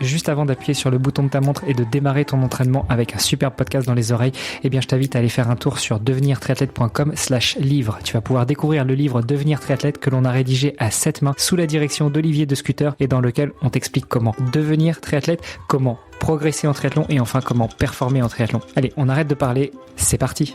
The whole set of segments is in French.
juste avant d'appuyer sur le bouton de ta montre et de démarrer ton entraînement avec un superbe podcast dans les oreilles, eh bien, je t'invite à aller faire un tour sur devenirtriathlète.com/livre. Tu vas pouvoir découvrir le livre Devenir triathlète que l'on a rédigé à 7 mains sous la direction d'Olivier de Scooter et dans lequel on t'explique comment devenir triathlète, comment progresser en triathlon et enfin comment performer en triathlon. Allez, on arrête de parler, c'est parti.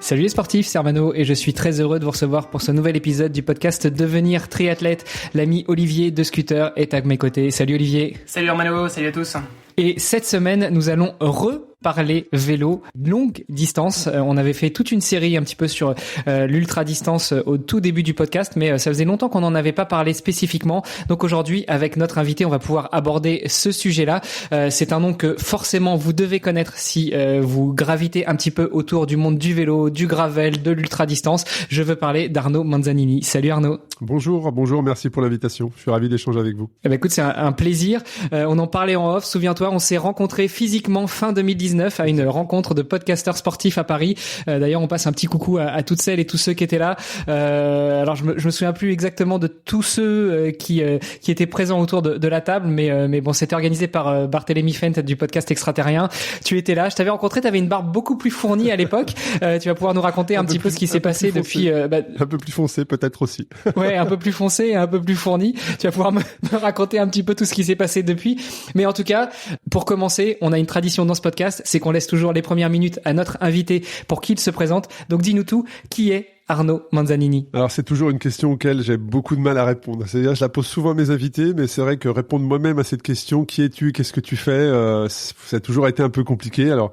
Salut les sportifs, c'est Armano et je suis très heureux de vous recevoir pour ce nouvel épisode du podcast Devenir triathlète. L'ami Olivier de Scooter est à mes côtés. Salut Olivier. Salut Armano, salut à tous. Et cette semaine, nous allons reparler vélo longue distance. On avait fait toute une série un petit peu sur l'ultra distance au tout début du podcast, mais ça faisait longtemps qu'on n'en avait pas parlé spécifiquement. Donc aujourd'hui, avec notre invité, on va pouvoir aborder ce sujet-là. C'est un nom que forcément vous devez connaître si vous gravitez un petit peu autour du monde du vélo, du gravel, de l'ultra distance. Je veux parler d'Arnaud Manzanini. Salut Arnaud. Bonjour, merci pour l'invitation. Je suis ravi d'échanger avec vous. Eh ben écoute, c'est un plaisir. On en parlait en off. Souviens-toi, on s'est rencontrés physiquement fin 2019 à une rencontre de podcasteurs sportifs à Paris. D'ailleurs, on passe un petit coucou à toutes celles et tous ceux qui étaient là. Alors, je me souviens plus exactement de tous ceux qui étaient présents autour de la table, mais bon, c'était organisé par Barthélémy Fent du podcast Extraterrien. Tu étais là. Je t'avais rencontré. T'avais une barbe beaucoup plus fournie à l'époque. Tu vas pouvoir nous raconter un petit peu ce qui s'est passé depuis. Un peu plus foncé, peut-être aussi. Ouais, un peu plus foncé et un peu plus fourni. Tu vas pouvoir me raconter un petit peu tout ce qui s'est passé depuis. Mais en tout cas, pour commencer, on a une tradition dans ce podcast, c'est qu'on laisse toujours les premières minutes à notre invité pour qu'il se présente. Donc dis-nous tout, qui est Arnaud Manzanini? Alors c'est toujours une question auquel j'ai beaucoup de mal à répondre. C'est-à-dire, je la pose souvent à mes invités, mais c'est vrai que répondre moi-même à cette question, qui es-tu, qu'est-ce que tu fais, ça a toujours été un peu compliqué. Alors,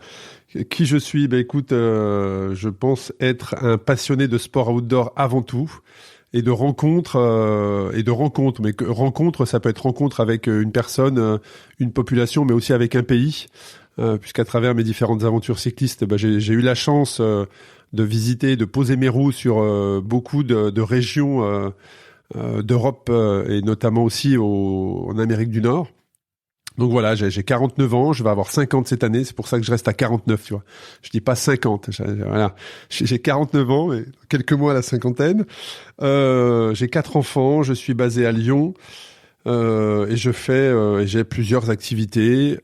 qui je suis? Écoute, je pense être un passionné de sport outdoor avant tout. Et de rencontres. Mais rencontre, ça peut être rencontre avec une personne, une population, mais aussi avec un pays. Puisqu'à travers mes différentes aventures cyclistes, j'ai eu la chance de visiter, de poser mes roues sur beaucoup de régions d'Europe et notamment aussi en Amérique du Nord. Donc voilà, j'ai 49 ans, je vais avoir 50 cette année, c'est pour ça que je reste à 49, tu vois. Je dis pas 50, voilà. J'ai 49 ans, et quelques mois à la cinquantaine. J'ai 4 enfants, je suis basé à Lyon, et j'ai plusieurs activités.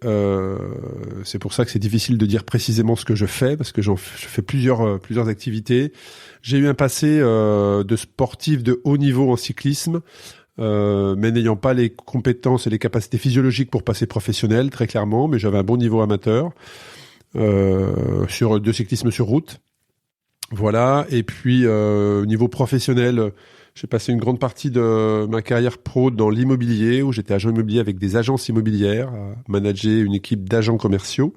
C'est pour ça que c'est difficile de dire précisément ce que je fais, parce que je fais plusieurs activités. J'ai eu un passé de sportif de haut niveau en cyclisme. Mais n'ayant pas les compétences et les capacités physiologiques pour passer professionnel, très clairement, mais j'avais un bon niveau amateur de cyclisme sur route. Voilà. Et puis au niveau professionnel, j'ai passé une grande partie de ma carrière pro dans l'immobilier, où j'étais agent immobilier avec des agences immobilières, à manager une équipe d'agents commerciaux.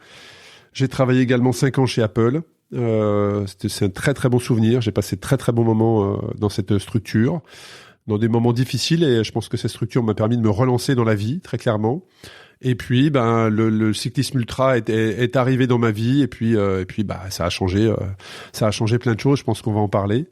J'ai travaillé également 5 ans chez Apple. C'est un très très bon souvenir. J'ai passé de très très bons moments dans cette structure, dans des moments difficiles, et je pense que cette structure m'a permis de me relancer dans la vie, très clairement. Et puis, le cyclisme ultra est arrivé dans ma vie, et puis, ça a changé plein de choses. Je pense qu'on va en parler.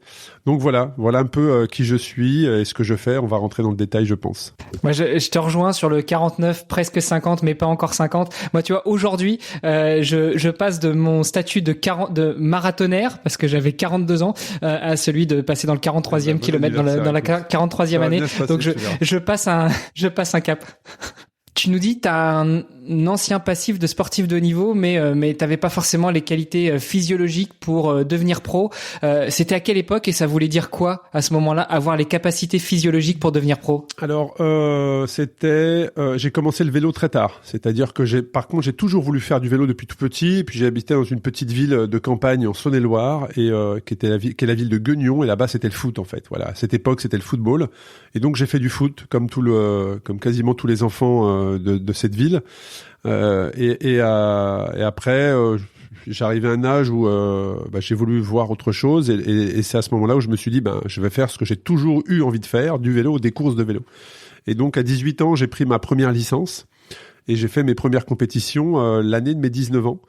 Donc voilà un peu qui je suis et ce que je fais. On va rentrer dans le détail, je pense. Moi, je te rejoins sur le 49, presque 50, mais pas encore 50. Moi, tu vois, aujourd'hui, je passe de mon statut de marathonnaire, parce que j'avais 42 ans, à celui de passer dans le 43e kilomètre, dans la 43e année. Donc je passe un cap. Tu nous dis, t'as un ancien passif de sportif de haut niveau, mais t'avais pas forcément les qualités physiologiques pour devenir pro. C'était à quelle époque et ça voulait dire quoi à ce moment-là, avoir les capacités physiologiques pour devenir pro? Alors, j'ai commencé le vélo très tard. C'est-à-dire que j'ai toujours voulu faire du vélo depuis tout petit. Et puis j'ai habité dans une petite ville de campagne en Saône-et-Loire qui est la ville de Guignon. Et là-bas, c'était le foot en fait. Voilà, à cette époque, c'était le football. Et donc j'ai fait du foot comme quasiment tous les enfants de cette ville. Et après, j'arrivais à un âge où j'ai voulu voir autre chose, et c'est à ce moment-là où je me suis dit, je vais faire ce que j'ai toujours eu envie de faire, du vélo, des courses de vélo. Et donc à 18 ans, j'ai pris ma première licence et j'ai fait mes premières compétitions l'année de mes 19 ans.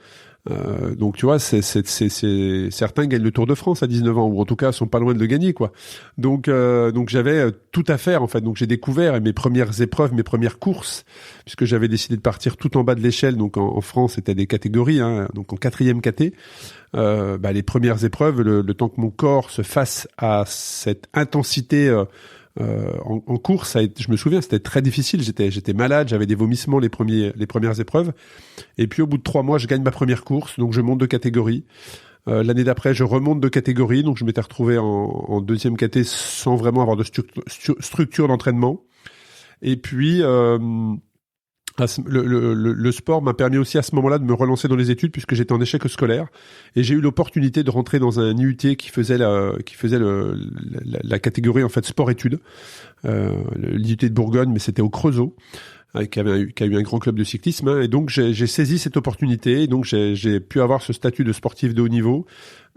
Donc tu vois, certains gagnent le Tour de France à 19 ans, ou en tout cas sont pas loin de le gagner, quoi. Donc j'avais tout à faire en fait. Donc j'ai découvert mes premières épreuves, mes premières courses, puisque j'avais décidé de partir tout en bas de l'échelle. Donc en France, c'était des catégories, donc en 4e caté. Les premières épreuves, le temps que mon corps se fasse à cette intensité En course, je me souviens, c'était très difficile. J'étais malade, j'avais des vomissements les premières épreuves. Et puis au bout de 3 mois, je gagne ma première course, donc je monte de catégorie. L'année d'après, je remonte de catégorie, donc je m'étais retrouvé en deuxième caté sans vraiment avoir de structure d'entraînement. Et puis le sport m'a permis aussi à ce moment-là de me relancer dans les études puisque j'étais en échec scolaire et j'ai eu l'opportunité de rentrer dans un IUT qui faisait la catégorie en fait sport-études, l'IUT de Bourgogne, mais c'était au Creusot, qui a eu un grand club de cyclisme, hein, et donc j'ai saisi cette opportunité et donc j'ai pu avoir ce statut de sportif de haut niveau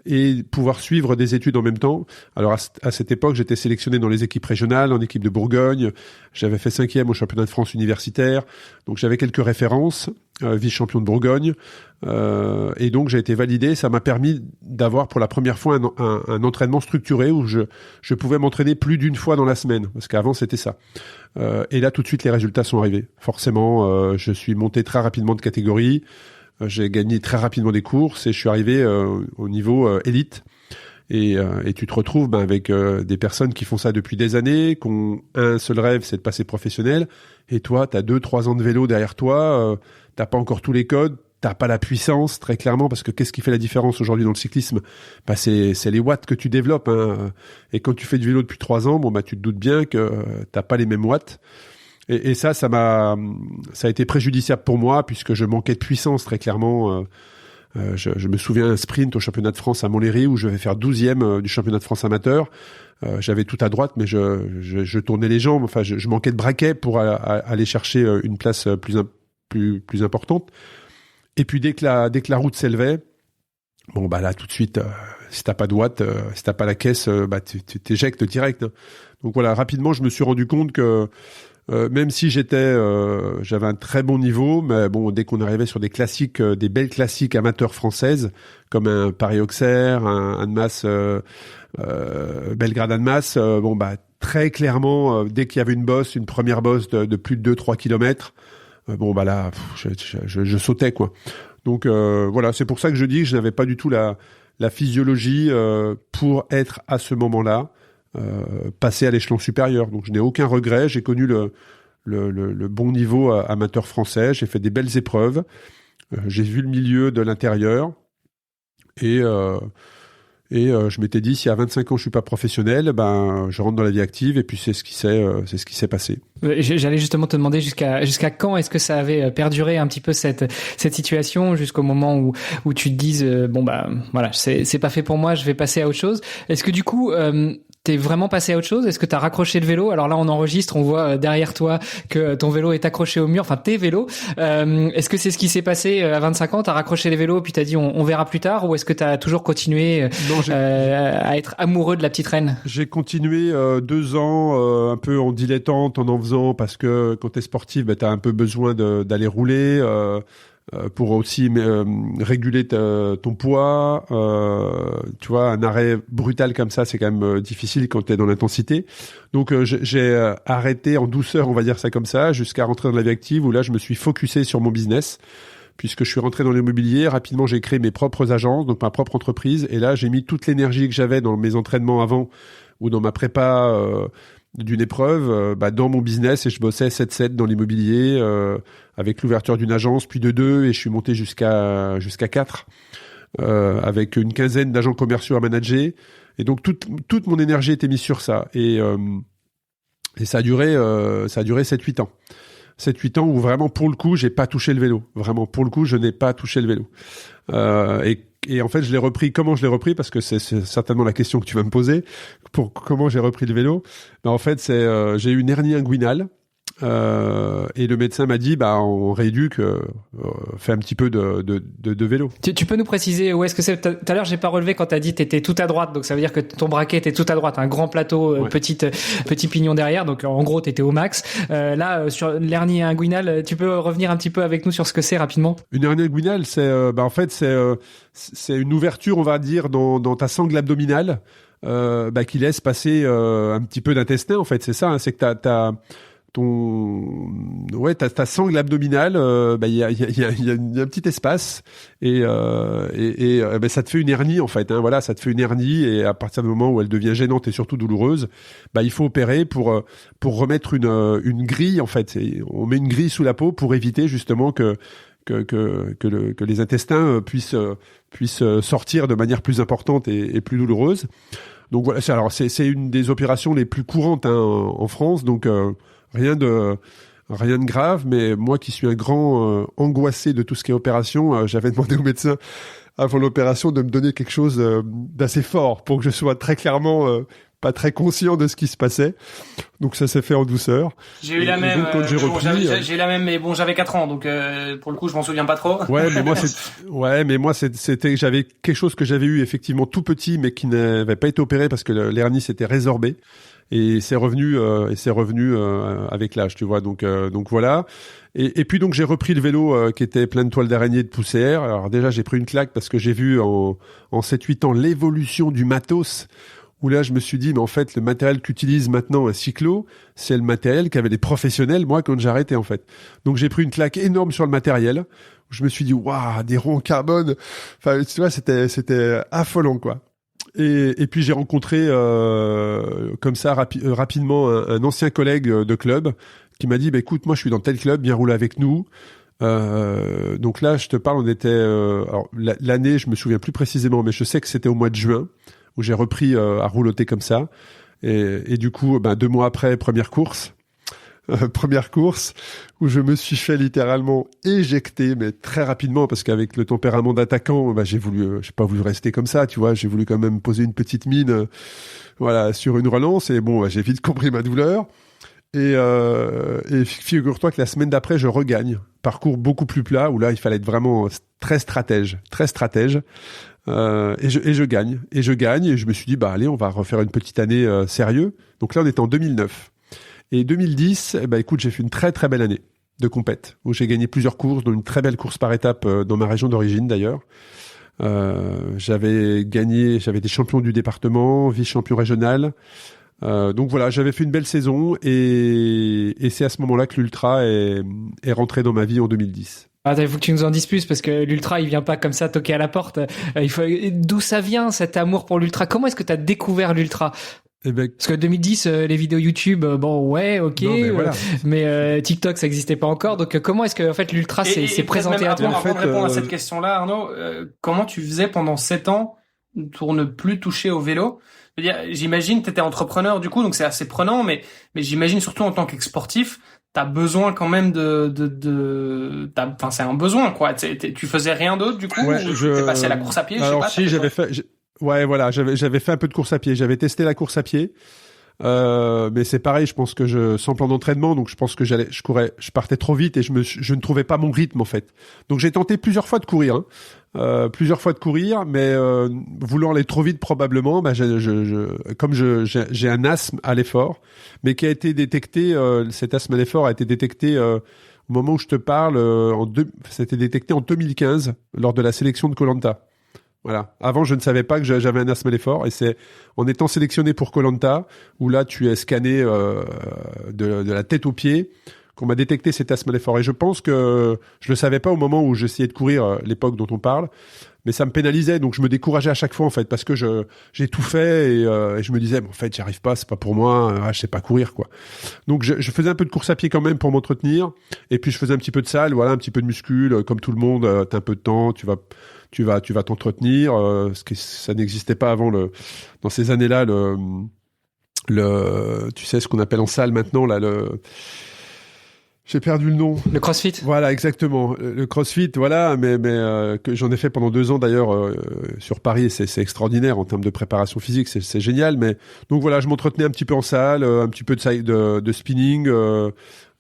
et pouvoir suivre des études en même temps. Alors à cette époque, j'étais sélectionné dans les équipes régionales, en équipe de Bourgogne. J'avais fait 5e au championnat de France universitaire. Donc j'avais quelques références, vice-champion de Bourgogne. Et donc j'ai été validé. Ça m'a permis d'avoir pour la première fois un entraînement structuré où je pouvais m'entraîner plus d'une fois dans la semaine. Parce qu'avant, c'était ça. Et là, tout de suite, les résultats sont arrivés. Forcément, je suis monté très rapidement de catégorie. J'ai gagné très rapidement des courses et je suis arrivé au niveau élite. Et tu te retrouves avec des personnes qui font ça depuis des années, qui ont un seul rêve, c'est de passer professionnel. Et toi, t'as 2-3 ans de vélo derrière toi, t'as pas encore tous les codes, t'as pas la puissance, très clairement, parce que qu'est-ce qui fait la différence aujourd'hui dans le cyclisme? C'est les watts que tu développes, hein. Et quand tu fais du vélo depuis 3 ans, tu te doutes bien que t'as pas les mêmes watts. Et ça a été préjudiciable pour moi puisque je manquais de puissance très clairement. Je me souviens un sprint au championnat de France à Montlhéry où je vais faire 12e du championnat de France amateur. J'avais tout à droite, mais je tournais les jambes. Enfin, je manquais de braquet pour aller chercher une place plus importante. Et puis dès que la route s'élevait, là tout de suite, si t'as pas de watts, si t'as pas la caisse, tu t'éjectes direct. Hein. Donc voilà, rapidement, je me suis rendu compte que même si j'avais un très bon niveau, mais dès qu'on arrivait sur des classiques, des belles classiques amateurs françaises, comme un Paris-Auxerre, un Annemasse, Belgrade-Annemasse, très clairement, dès qu'il y avait une première bosse de plus de 2-3 kilomètres, là, je sautais, quoi. Donc voilà, c'est pour ça que je dis que je n'avais pas du tout la physiologie pour être à ce moment-là passer à l'échelon supérieur. Donc je n'ai aucun regret, j'ai connu le bon niveau amateur français, j'ai fait des belles épreuves, j'ai vu le milieu de l'intérieur et je m'étais dit, si à 25 ans je suis pas professionnel, je rentre dans la vie active et puis c'est ce qui s'est passé. J'allais justement te demander jusqu'à quand est-ce que ça avait perduré un petit peu cette situation jusqu'au moment où tu te dises voilà, c'est pas fait pour moi, je vais passer à autre chose. Est-ce que du coup t'es vraiment passé à autre chose? Est-ce que t'as raccroché le vélo? Alors là, on enregistre, on voit derrière toi que ton vélo est accroché au mur, enfin tes vélos. Est-ce que c'est ce qui s'est passé à 25 ans? T'as raccroché les vélos puis t'as dit on verra plus tard, ou est-ce que t'as toujours continué à être amoureux de la petite reine? J'ai continué 2 ans un peu en dilettante, en faisant, parce que quand t'es sportif, t'as un peu besoin d'aller rouler. Pour aussi réguler ton poids. Tu vois, un arrêt brutal comme ça, c'est quand même difficile quand tu es dans l'intensité. Donc j'ai arrêté en douceur, on va dire ça comme ça, jusqu'à rentrer dans la vie active où là, je me suis focusé sur mon business. Puisque je suis rentré dans l'immobilier, rapidement, j'ai créé mes propres agences, donc ma propre entreprise. Et là, j'ai mis toute l'énergie que j'avais dans mes entraînements avant ou dans ma prépa d'une épreuve dans mon business, et je bossais 7-7 dans l'immobilier avec l'ouverture d'une agence, puis de 2, et je suis monté jusqu'à 4 avec une quinzaine d'agents commerciaux à manager. Et donc toute mon énergie était mise sur ça, et ça a duré 7-8 ans. 7-8 ans où vraiment pour le coup j'ai pas touché le vélo. Vraiment pour le coup je n'ai pas touché le vélo. Et en fait je l'ai repris. Comment je l'ai repris? Parce que c'est certainement la question que tu vas me poser. Pour comment j'ai repris le vélo? En fait j'ai eu une hernie inguinale. Et le médecin m'a dit on rééduque, fais un petit peu de vélo. Tu peux nous préciser où est-ce que c'est? Tout à l'heure j'ai pas relevé quand t'as dit t'étais tout à droite, donc ça veut dire que ton braquet était tout à droite, un grand plateau, ouais. petit pignon derrière, donc en gros t'étais au max. Là sur l'hernie inguinale, tu peux revenir un petit peu avec nous sur ce que c'est rapidement? Une hernie inguinale, c'est en fait c'est une ouverture, on va dire, dans ta sangle abdominale qui laisse passer un petit peu d'intestin, en fait, c'est ça, hein, c'est que t'as ouais, ta sangle abdominale, il y a un petit espace et ça te fait une hernie en fait. Hein, voilà, ça te fait une hernie et à partir du moment où elle devient gênante et surtout douloureuse, il faut opérer pour remettre une grille en fait. On met une grille sous la peau pour éviter justement que les intestins puissent sortir de manière plus importante et plus douloureuse. Donc voilà, c'est une des opérations les plus courantes en France, donc rien de grave, mais moi qui suis un grand angoissé de tout ce qui est opération, j'avais demandé au médecin avant l'opération de me donner quelque chose d'assez fort pour que je sois très clairement pas très conscient de ce qui se passait. Donc ça s'est fait en douceur. J'ai eu la même. Donc, quand j'ai eu la même, mais bon, j'avais 4 ans, donc pour le coup, je m'en souviens pas trop. Ouais, mais moi, j'avais quelque chose que j'avais eu effectivement tout petit, mais qui n'avait pas été opéré parce que l'hernie s'était résorbée. Et c'est revenu avec l'âge, tu vois. Donc voilà. Et puis donc j'ai repris le vélo qui était plein de toiles d'araignée et de poussière. Alors déjà j'ai pris une claque parce que j'ai vu en 7-8 ans l'évolution du matos. Où là, je me suis dit, mais en fait, le matériel qu'utilise maintenant un cyclo, c'est le matériel qu'avaient les professionnels, moi, quand j'ai arrêté, en fait. Donc, j'ai pris une claque énorme sur le matériel. Je me suis dit, waouh, des ronds en carbone. Enfin, tu vois, c'était affolant, quoi. Et puis, j'ai rencontré, comme ça, rapidement, un ancien collègue de club qui m'a dit, écoute, moi, je suis dans tel club, viens rouler avec nous. Donc là, je te parle, on était, alors, l'année, je me souviens plus précisément, mais je sais que c'était au mois de juin, où j'ai repris à rouloter comme ça. Et du coup, 2 mois après, première course, où je me suis fait littéralement éjecter, mais très rapidement, parce qu'avec le tempérament d'attaquant, j'ai pas voulu rester comme ça, tu vois, j'ai voulu quand même poser une petite mine, voilà, sur une relance, et bon, j'ai vite compris ma douleur. Et figure-toi que la semaine d'après, je regagne. Parcours beaucoup plus plat, où là, il fallait être vraiment très stratège. Et je gagne, et je me suis dit, allez, on va refaire une petite année sérieux. Donc là, on était en 2009. Et 2010, écoute, j'ai fait une très très belle année de compète, où j'ai gagné plusieurs courses, dont une très belle course par étape dans ma région d'origine d'ailleurs. J'avais des champions du département, vice-champion régional. Donc voilà, j'avais fait une belle saison, et c'est à ce moment-là que l'ultra est rentré dans ma vie en 2010. Il faut que tu nous en dises plus, parce que l'ultra, il vient pas comme ça toquer à la porte. D'où ça vient, cet amour pour l'ultra? Comment est-ce que tu as découvert l'ultra? Parce que 2010, les vidéos YouTube, ouais, ok, non, mais TikTok, ça existait pas encore. Donc comment est-ce que en fait l'ultra s'est présenté à toi? Avant de répondre à cette question-là, Arnaud, comment tu faisais pendant 7 ans pour ne plus toucher au vélo? Je veux dire, j'imagine t'étais entrepreneur du coup, donc c'est assez prenant, mais j'imagine surtout en tant qu'ex-sportif, t'as besoin quand même c'est un besoin, quoi. Tu faisais rien d'autre, du coup? Ouais, t'es passé à la course à pied, alors, j'avais fait un peu de course à pied. J'avais testé la course à pied. Mais c'est pareil, je pense que sans plan d'entraînement, donc je pense que je partais trop vite et je ne trouvais pas mon rythme, en fait. Donc j'ai tenté plusieurs fois de courir, mais voulant aller trop vite probablement, comme j'ai un asthme à l'effort, mais qui a été détecté, cet asthme à l'effort a été détecté au moment où je te parle, c'était détecté en 2015 lors de la sélection de Koh-Lanta. Voilà. Avant, je ne savais pas que j'avais un asthme à l'effort, et c'est en étant sélectionné pour Koh-Lanta, où là, tu es scanné de la tête aux pieds, qu'on m'a détecté cet asthme à l'effort. Et je pense que je le savais pas au moment où j'essayais de courir, l'époque dont on parle, mais ça me pénalisait, donc je me décourageais à chaque fois, en fait, parce que j'ai tout fait, et je me disais, en fait, j'y arrive pas, c'est pas pour moi, je sais pas courir, quoi. Donc je faisais un peu de course à pied quand même pour m'entretenir, et puis je faisais un petit peu de salle, voilà, un petit peu de muscule, comme tout le monde, t'as un peu de temps, tu vas t'entretenir, ce qui ça n'existait pas avant dans ces années-là, tu sais ce qu'on appelle en salle maintenant là, j'ai perdu le nom. Le CrossFit. Voilà, exactement. Le CrossFit, voilà, mais que j'en ai fait pendant 2 ans d'ailleurs sur Paris, et c'est extraordinaire en termes de préparation physique, c'est génial. Mais donc voilà, je m'entretenais un petit peu en salle, un petit peu de spinning.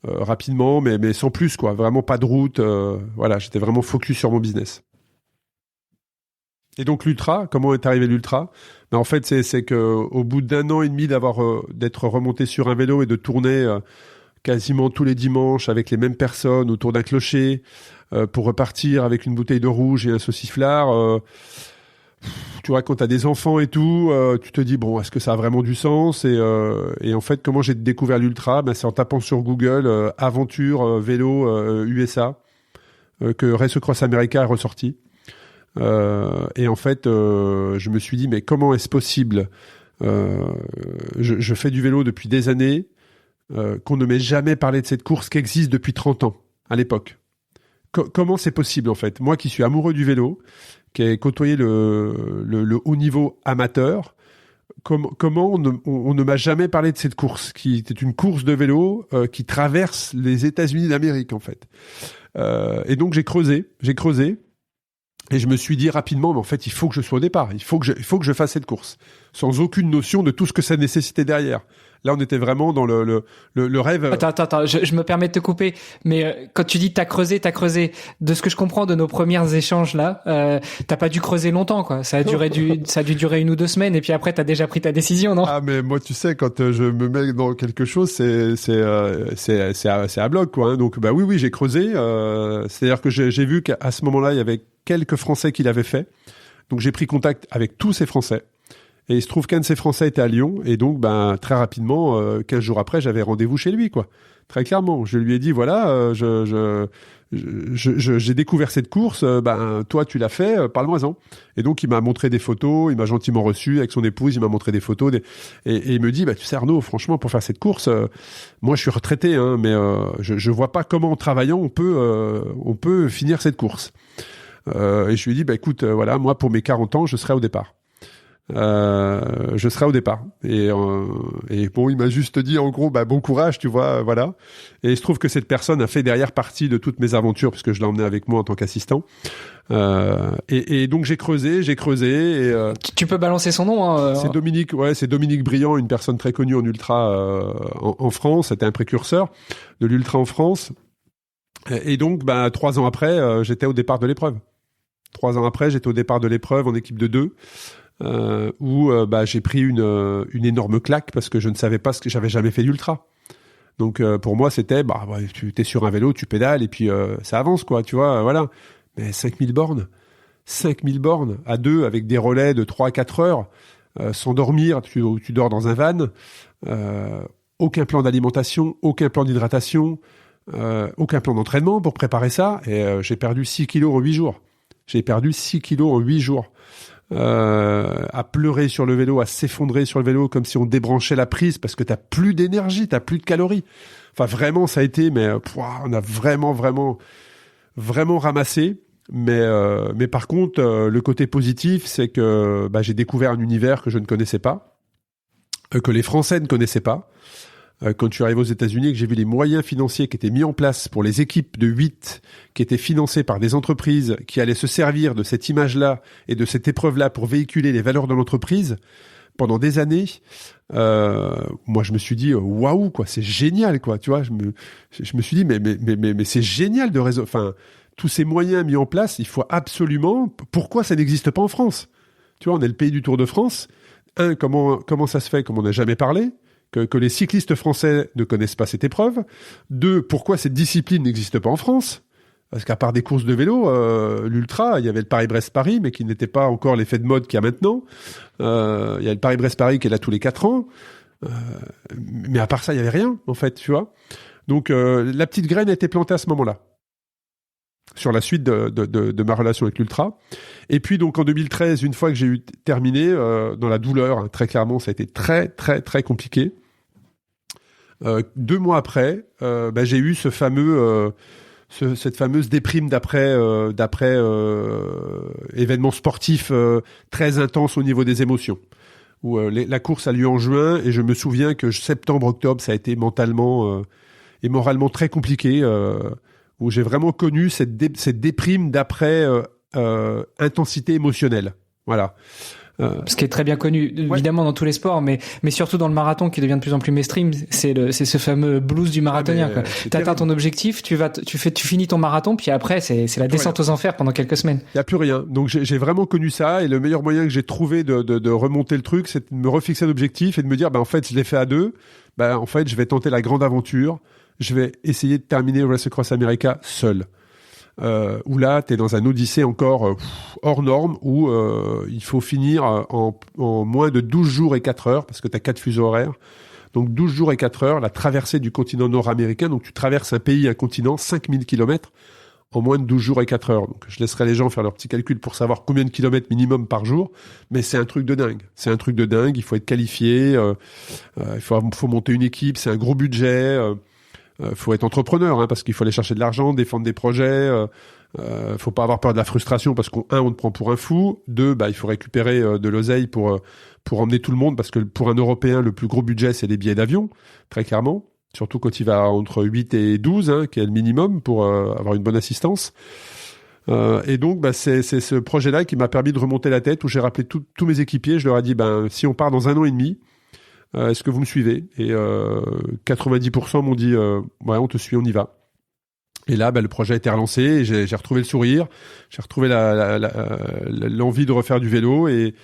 Rapidement, mais sans plus, quoi. Vraiment pas de route. Voilà, j'étais vraiment focus sur mon business. Et donc l'ultra, comment est arrivé l'ultra? En fait, c'est que au bout d'1 an et demi d'être remonté sur un vélo et de tourner quasiment tous les dimanches avec les mêmes personnes autour d'un clocher pour repartir avec une bouteille de rouge et un sauciflard. tu vois, quand t'as des enfants et tout, tu te dis bon, est-ce que ça a vraiment du sens? Et en fait, comment j'ai découvert l'ultra? Ben, c'est en tapant sur Google aventure vélo USA que Race Across America est ressorti. Et en fait, je me suis dit mais comment est-ce possible? Je fais du vélo depuis des années, qu'on ne m'ait jamais parlé de cette course qui existe depuis 30 ans à l'époque. Comment c'est possible en fait? Moi qui suis amoureux du vélo, qui ai côtoyé le haut niveau amateur, comment on ne m'a jamais parlé de cette course, qui était une course de vélo qui traverse les États-Unis d'Amérique en fait. Et donc j'ai creusé, et je me suis dit rapidement, mais en fait il faut que je sois au départ, il faut que je fasse cette course, sans aucune notion de tout ce que ça nécessitait derrière. Là, on était vraiment dans le rêve. Attends, je me permets de te couper, mais quand tu dis t'as creusé, de ce que je comprends de nos premiers échanges là, t'as pas dû creuser longtemps, quoi. Ça a dû durer 1 ou 2 semaines, et puis après t'as déjà pris ta décision, non? Ah, mais moi, tu sais, quand je me mets dans quelque chose, c'est à bloc, quoi. Hein. Donc, bah oui, j'ai creusé. C'est-à-dire que j'ai vu qu'à ce moment-là, il y avait quelques Français qui l'avaient fait. Donc, j'ai pris contact avec tous ces Français. Et il se trouve qu'un de ces Français était à Lyon, et donc très rapidement, 15 jours après, j'avais rendez-vous chez lui, quoi. Très clairement, je lui ai dit voilà, j'ai découvert cette course, toi tu l'as fait, parle-moi-en. Et donc il m'a montré des photos, il m'a gentiment reçu avec son épouse, il m'a montré des photos, et il me dit tu sais Arnaud, franchement pour faire cette course, moi je suis retraité, hein, mais je vois pas comment en travaillant on peut finir cette course. Et je lui ai dit écoute, voilà, moi pour mes 40 ans, je serai au départ. Je serai au départ. Et bon, il m'a juste dit en gros, bon courage, tu vois, voilà. Et il se trouve que cette personne a fait derrière partie de toutes mes aventures, puisque je l'ai emmené avec moi en tant qu'assistant. Et donc j'ai creusé. Et, tu peux balancer son nom, hein. C'est Dominique Briand, une personne très connue en ultra en France. C'était un précurseur de l'ultra en France. Et donc, 3 ans après, j'étais au départ de l'épreuve. 3 ans après, j'étais au départ de l'épreuve en équipe de 2. Où j'ai pris une énorme claque parce que je ne savais pas ce que j'avais jamais fait d'ultra. Donc pour moi c'était tu es sur un vélo, tu pédales et puis ça avance quoi, tu vois, voilà. Mais 5000 bornes à 2 avec des relais de 3 à 4 heures sans dormir, tu dors dans un van, aucun plan d'alimentation, aucun plan d'hydratation, aucun plan d'entraînement pour préparer ça, et j'ai perdu 6 kilos en 8 jours. À pleurer sur le vélo, à s'effondrer sur le vélo comme si on débranchait la prise parce que t'as plus d'énergie, t'as plus de calories. Enfin vraiment ça a été, mais on a vraiment ramassé. Mais par contre le côté positif c'est que j'ai découvert un univers que je ne connaissais pas, que les Français ne connaissaient pas. Quand je suis arrivé aux États-Unis et que j'ai vu les moyens financiers qui étaient mis en place pour les équipes de 8 qui étaient financées par des entreprises qui allaient se servir de cette image-là et de cette épreuve-là pour véhiculer les valeurs de l'entreprise pendant des années, moi je me suis dit waouh quoi, c'est génial quoi, tu vois, je me suis dit mais c'est génial de réseau, enfin tous ces moyens mis en place, il faut absolument, pourquoi ça n'existe pas en France? Tu vois, on est le pays du Tour de France. Comment ça se fait comme on n'a jamais parlé? Que les cyclistes français ne connaissent pas cette épreuve. 2, pourquoi cette discipline n'existe pas en France? Parce qu'à part des courses de vélo, l'ultra, il y avait le Paris-Brest-Paris, mais qui n'était pas encore l'effet de mode qu'il y a maintenant. Il y a le Paris-Brest-Paris qui est là tous les 4 ans. Mais à part ça, il y avait rien, en fait, tu vois. Donc, la petite graine a été plantée à ce moment-là, sur la suite de ma relation avec l'ultra. Et puis donc en 2013, une fois que j'ai terminé, dans la douleur, hein, très clairement, ça a été très très très compliqué. 2 mois après, j'ai eu cette fameuse déprime d'après événement sportif très intense au niveau des émotions. Où la course a lieu en juin, et je me souviens que septembre-octobre, ça a été mentalement et moralement très compliqué. Où j'ai vraiment connu cette déprime d'après intensité émotionnelle. Voilà. Ce qui est très bien connu, évidemment, dans tous les sports, mais surtout dans le marathon qui devient de plus en plus mainstream, c'est ce fameux blues du marathonien. T'atteins ton objectif, tu finis ton marathon, puis après c'est la descente aux enfers pendant quelques semaines. Il y a plus rien. Donc j'ai vraiment connu ça, et le meilleur moyen que j'ai trouvé de remonter le truc, c'est de me refixer un objectif et de me dire en fait je l'ai fait à 2, en fait je vais tenter la grande aventure. Je vais essayer de terminer Race Across America seul. où là, tu es dans un odyssée encore hors norme, où il faut finir en moins de 12 jours et 4 heures, parce que tu as 4 fuseaux horaires. Donc 12 jours et 4 heures, la traversée du continent nord-américain. Donc tu traverses un pays, un continent, 5000 kilomètres, en moins de 12 jours et 4 heures. Donc je laisserai les gens faire leurs petits calculs pour savoir combien de kilomètres minimum par jour, mais c'est un truc de dingue. C'est un truc de dingue, il faut être qualifié, il faut monter une équipe, c'est un gros budget, faut être entrepreneur, parce qu'il faut aller chercher de l'argent, défendre des projets, faut pas avoir peur de la frustration parce on te prend pour un fou, 2, il faut récupérer de l'oseille pour emmener tout le monde, parce que pour un Européen, le plus gros budget, c'est les billets d'avion, très clairement. Surtout quand il va entre 8 et 12, qui est le minimum pour avoir une bonne assistance. Et donc, c'est ce projet-là qui m'a permis de remonter la tête, où j'ai rappelé tous mes équipiers. Je leur ai dit, si on part dans 1 an et demi, est-ce que vous me suivez? Et 90% m'ont dit, ouais, on te suit, on y va. Et là, le projet a été relancé, et j'ai retrouvé le sourire, j'ai retrouvé l'envie de refaire du vélo, et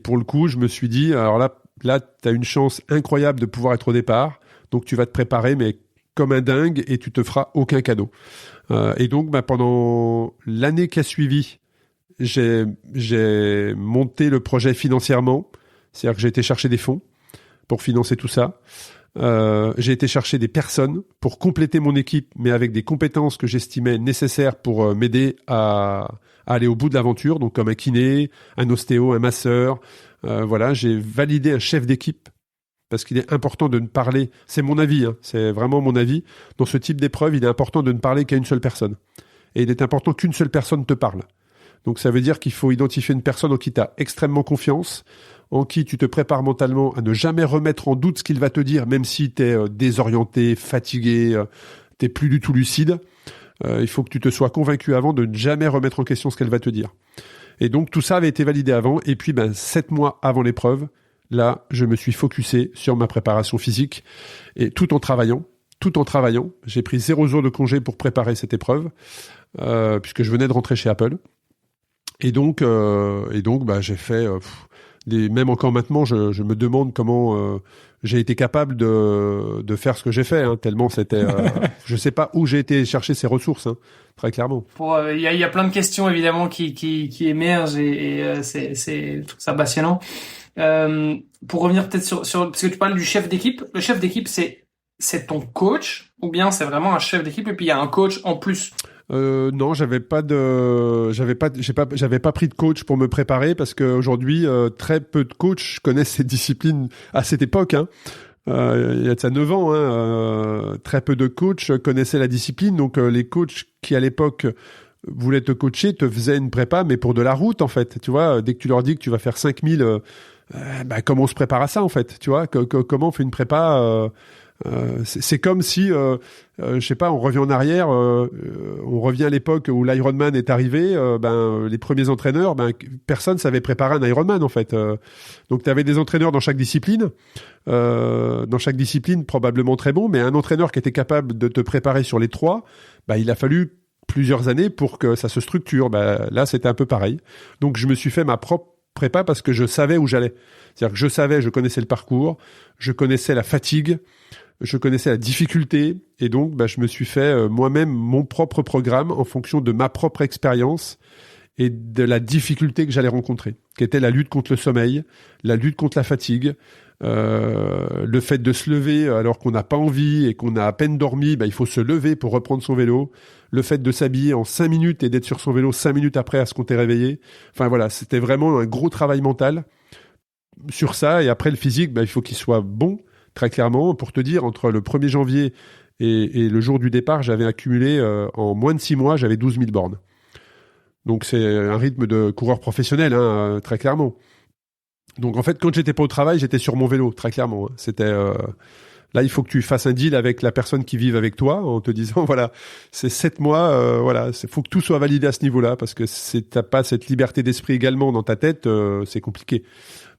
pour le coup, je me suis dit, alors là, t'as une chance incroyable de pouvoir être au départ. Donc tu vas te préparer, mais comme un dingue, et tu te feras aucun cadeau. Et donc pendant l'année qui a suivi, j'ai monté le projet financièrement, c'est-à-dire que j'ai été chercher des fonds pour financer tout ça. J'ai été chercher des personnes pour compléter mon équipe, mais avec des compétences que j'estimais nécessaires pour m'aider à aller au bout de l'aventure, donc comme un kiné, un ostéo, un masseur. Voilà, j'ai validé un chef d'équipe, parce qu'il est important de ne parler, c'est mon avis, c'est vraiment mon avis, dans ce type d'épreuve, il est important de ne parler qu'à une seule personne. Et il est important qu'une seule personne te parle. Donc ça veut dire qu'il faut identifier une personne en qui tu as extrêmement confiance, en qui tu te prépares mentalement à ne jamais remettre en doute ce qu'il va te dire, même si tu es désorienté, fatigué, tu n'es plus du tout lucide. Il faut que tu te sois convaincu avant de ne jamais remettre en question ce qu'elle va te dire. Et donc tout ça avait été validé avant, et puis 7 mois avant l'épreuve, là, je me suis focusé sur ma préparation physique, et tout en travaillant, j'ai pris 0 jour de congé pour préparer cette épreuve, puisque je venais de rentrer chez Apple. Et donc, j'ai fait, même encore maintenant, je me demande comment j'ai été capable de faire ce que j'ai fait, tellement c'était, je sais pas où j'ai été chercher ces ressources, très clairement. Il y a plein de questions évidemment qui émergent, et c'est tout ça passionnant. Pour revenir peut-être sur parce que tu parles du chef d'équipe. Le chef d'équipe, c'est ton coach, ou bien c'est vraiment un chef d'équipe et puis il y a un coach en plus? Non, j'avais pas pris de coach pour me préparer, parce qu'aujourd'hui, très peu de coachs connaissent ces disciplines à cette époque, il y a de ça 9 ans, très peu de coachs connaissaient la discipline. Donc les coachs qui à l'époque voulaient te coacher te faisaient une prépa, mais pour de la route en fait. Tu vois, dès que tu leur dis que tu vas faire 5000, comment on se prépare à ça en fait? Tu vois, comment on fait une prépa? C'est comme si, je sais pas, on revient en arrière, on revient à l'époque où l'Ironman est arrivé. Les premiers entraîneurs, personne savait préparer un Ironman en fait. Donc tu avais des entraîneurs dans chaque discipline, probablement très bons, mais un entraîneur qui était capable de te préparer sur les 3, il a fallu plusieurs années pour que ça se structure. Là, c'était un peu pareil. Donc je me suis fait ma propre prépa parce que je savais où j'allais. C'est-à-dire que je connaissais le parcours, je connaissais la fatigue, je connaissais la difficulté, et donc je me suis fait moi-même mon propre programme en fonction de ma propre expérience et de la difficulté que j'allais rencontrer, qui était la lutte contre le sommeil, la lutte contre la fatigue, le fait de se lever alors qu'on n'a pas envie et qu'on a à peine dormi, il faut se lever pour reprendre son vélo, le fait de s'habiller en 5 minutes et d'être sur son vélo 5 minutes après à ce qu'on t'ait réveillé. Enfin voilà, c'était vraiment un gros travail mental sur ça. Et après le physique, il faut qu'il soit bon, très clairement. Pour te dire, entre le 1er janvier et le jour du départ, j'avais accumulé en moins de 6 mois, j'avais 12 000 bornes. Donc c'est un rythme de coureur professionnel, très clairement. Donc en fait, quand j'étais pas au travail, j'étais sur mon vélo, très clairement. C'était là, il faut que tu fasses un deal avec la personne qui vive avec toi en te disant voilà, c'est 7 mois, voilà, faut que tout soit validé à ce niveau-là, parce que t'as pas cette liberté d'esprit également dans ta tête, c'est compliqué.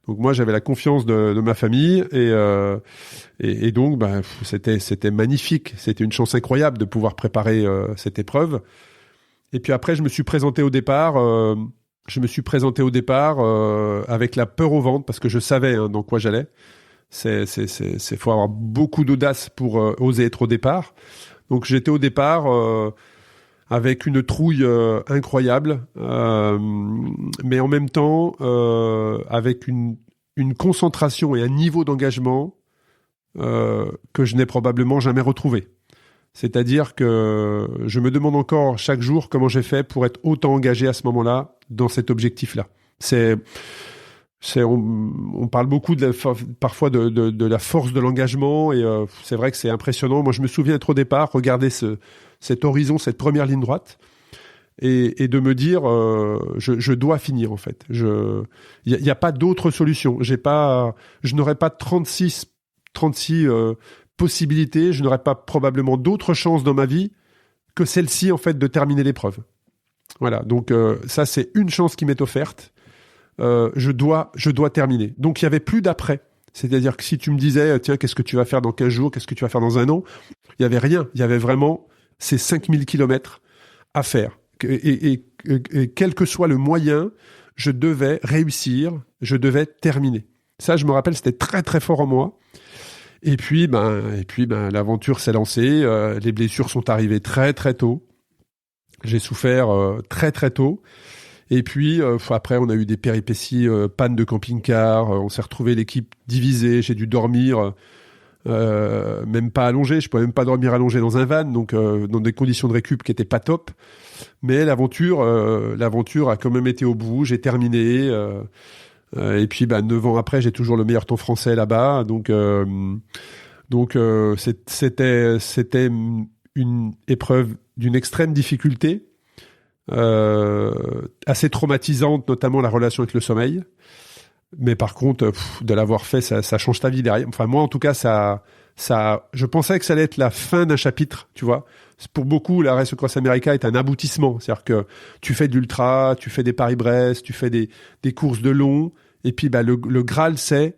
Donc moi, j'avais la confiance de ma famille, et donc c'était magnifique, c'était une chance incroyable de pouvoir préparer cette épreuve. Et puis après, je me suis présenté au départ. Avec la peur au ventre, parce que je savais dans quoi j'allais. Faut avoir beaucoup d'audace pour oser être au départ. Donc j'étais au départ avec une trouille incroyable, mais en même temps avec une concentration et un niveau d'engagement que je n'ai probablement jamais retrouvé. C'est-à-dire que je me demande encore chaque jour comment j'ai fait pour être autant engagé à ce moment-là dans cet objectif-là. On parle beaucoup parfois de la force de l'engagement et c'est vrai que c'est impressionnant. Moi, je me souviens être au départ, regarder cet horizon, cette première ligne droite et de me dire je dois finir en fait. Il y a pas d'autre solution. Je n'aurais pas 36 possibilités, je n'aurais pas probablement d'autres chances dans ma vie que celle-ci en fait de terminer l'épreuve. Voilà, donc ça c'est une chance qui m'est offerte. Je dois terminer. Donc il y avait plus d'après. C'est-à-dire que si tu me disais tiens, qu'est-ce que tu vas faire dans 15 jours, qu'est-ce que tu vas faire dans un an, il y avait rien, il y avait vraiment ces 5000 kilomètres à faire. Et quel que soit le moyen, je devais réussir, je devais terminer. Ça, je me rappelle, c'était très très fort en moi. Et puis, l'aventure s'est lancée. Les blessures sont arrivées très très tôt. J'ai souffert très très tôt. Et puis après, on a eu des péripéties, panne de camping-car. On s'est retrouvé l'équipe divisée. J'ai dû dormir même pas allongé. Je pouvais même pas dormir allongé dans un van, donc dans des conditions de récup qui étaient pas top. Mais l'aventure a quand même été au bout. J'ai terminé. Et puis 9 ans après, j'ai toujours le meilleur temps français là-bas. Donc c'était une épreuve d'une extrême difficulté, assez traumatisante, notamment la relation avec le sommeil. Mais par contre, de l'avoir fait, ça change ta vie derrière. Enfin moi, en tout cas, ça, je pensais que ça allait être la fin d'un chapitre, tu vois. Pour beaucoup, la Race Across America est un aboutissement. C'est-à-dire que tu fais de l'ultra, tu fais des Paris-Brest, tu fais des courses de long, et puis le Graal, c'est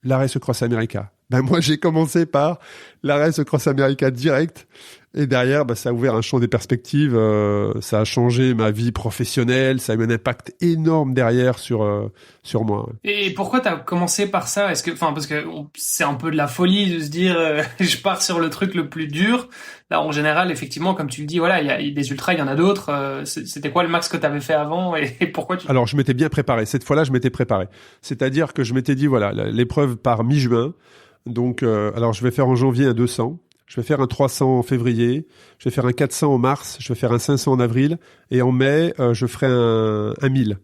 la Race Across America. Moi, j'ai commencé par la Race Across America direct, et derrière, ça a ouvert un champ des perspectives, ça a changé ma vie professionnelle, ça a eu un impact énorme derrière sur moi. Et pourquoi t'as commencé par ça? Parce que c'est un peu de la folie de se dire je pars sur le truc le plus dur. Là, en général, effectivement, comme tu le dis, voilà, il y a des ultras, il y en a d'autres. C'était quoi le max que t'avais fait avant et pourquoi tu... Alors, je m'étais bien préparé. Cette fois-là, je m'étais préparé. C'est-à-dire que je m'étais dit, voilà, l'épreuve part mi-juin. Donc, alors je vais faire en janvier un 200. Je vais faire un 300 en février, je vais faire un 400 en mars, je vais faire un 500 en avril, et en mai, je ferai un 1000.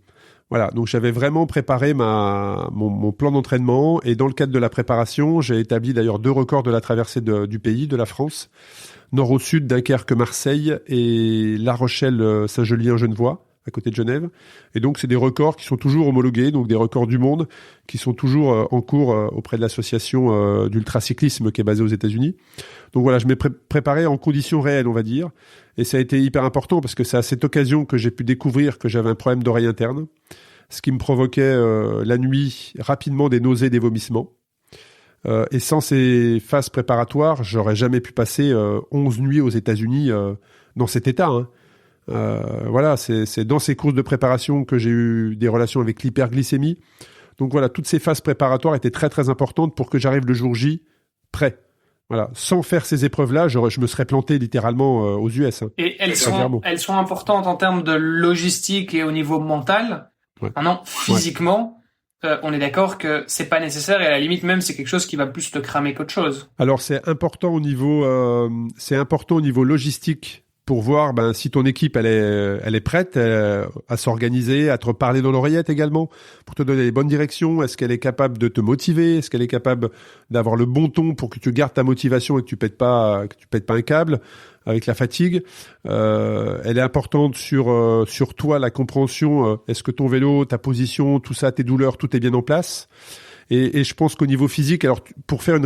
Voilà, donc j'avais vraiment préparé mon plan d'entraînement, et dans le cadre de la préparation, j'ai établi d'ailleurs 2 records de la traversée du pays, de la France, nord au sud, Dunkerque, Marseille, et La Rochelle, Saint-Gelien-Genevois, à côté de Genève. Et donc, c'est des records qui sont toujours homologués, donc des records du monde qui sont toujours en cours auprès de l'association d'ultracyclisme qui est basée aux États-Unis. Donc voilà, je m'ai préparé en conditions réelles, on va dire. Et ça a été hyper important parce que c'est à cette occasion que j'ai pu découvrir que j'avais un problème d'oreille interne, ce qui me provoquait la nuit rapidement des nausées, des vomissements. Et sans ces phases préparatoires, j'aurais jamais pu passer 11 nuits aux États-Unis dans cet état, hein. Voilà, c'est dans ces courses de préparation que j'ai eu des relations avec l'hyperglycémie. Donc voilà, toutes ces phases préparatoires étaient très très importantes pour que j'arrive le jour J prêt. Voilà, sans faire ces épreuves-là, je me serais planté littéralement aux US. Hein. Et elles sont importantes en termes de logistique et au niveau mental. Ouais. Maintenant, physiquement, on est d'accord que c'est pas nécessaire et à la limite même c'est quelque chose qui va plus te cramer qu'autre chose. Alors c'est important au niveau logistique. Pour voir si ton équipe elle est prête à s'organiser, à te parler dans l'oreillette également, pour te donner les bonnes directions. Est-ce qu'elle est capable de te motiver? Est-ce qu'elle est capable d'avoir le bon ton pour que tu gardes ta motivation et que tu pètes pas un câble avec la fatigue? Elle est importante sur toi, la compréhension. Est-ce que ton vélo, ta position, tout ça, tes douleurs, tout est bien en place? Et je pense qu'au niveau physique, alors pour faire une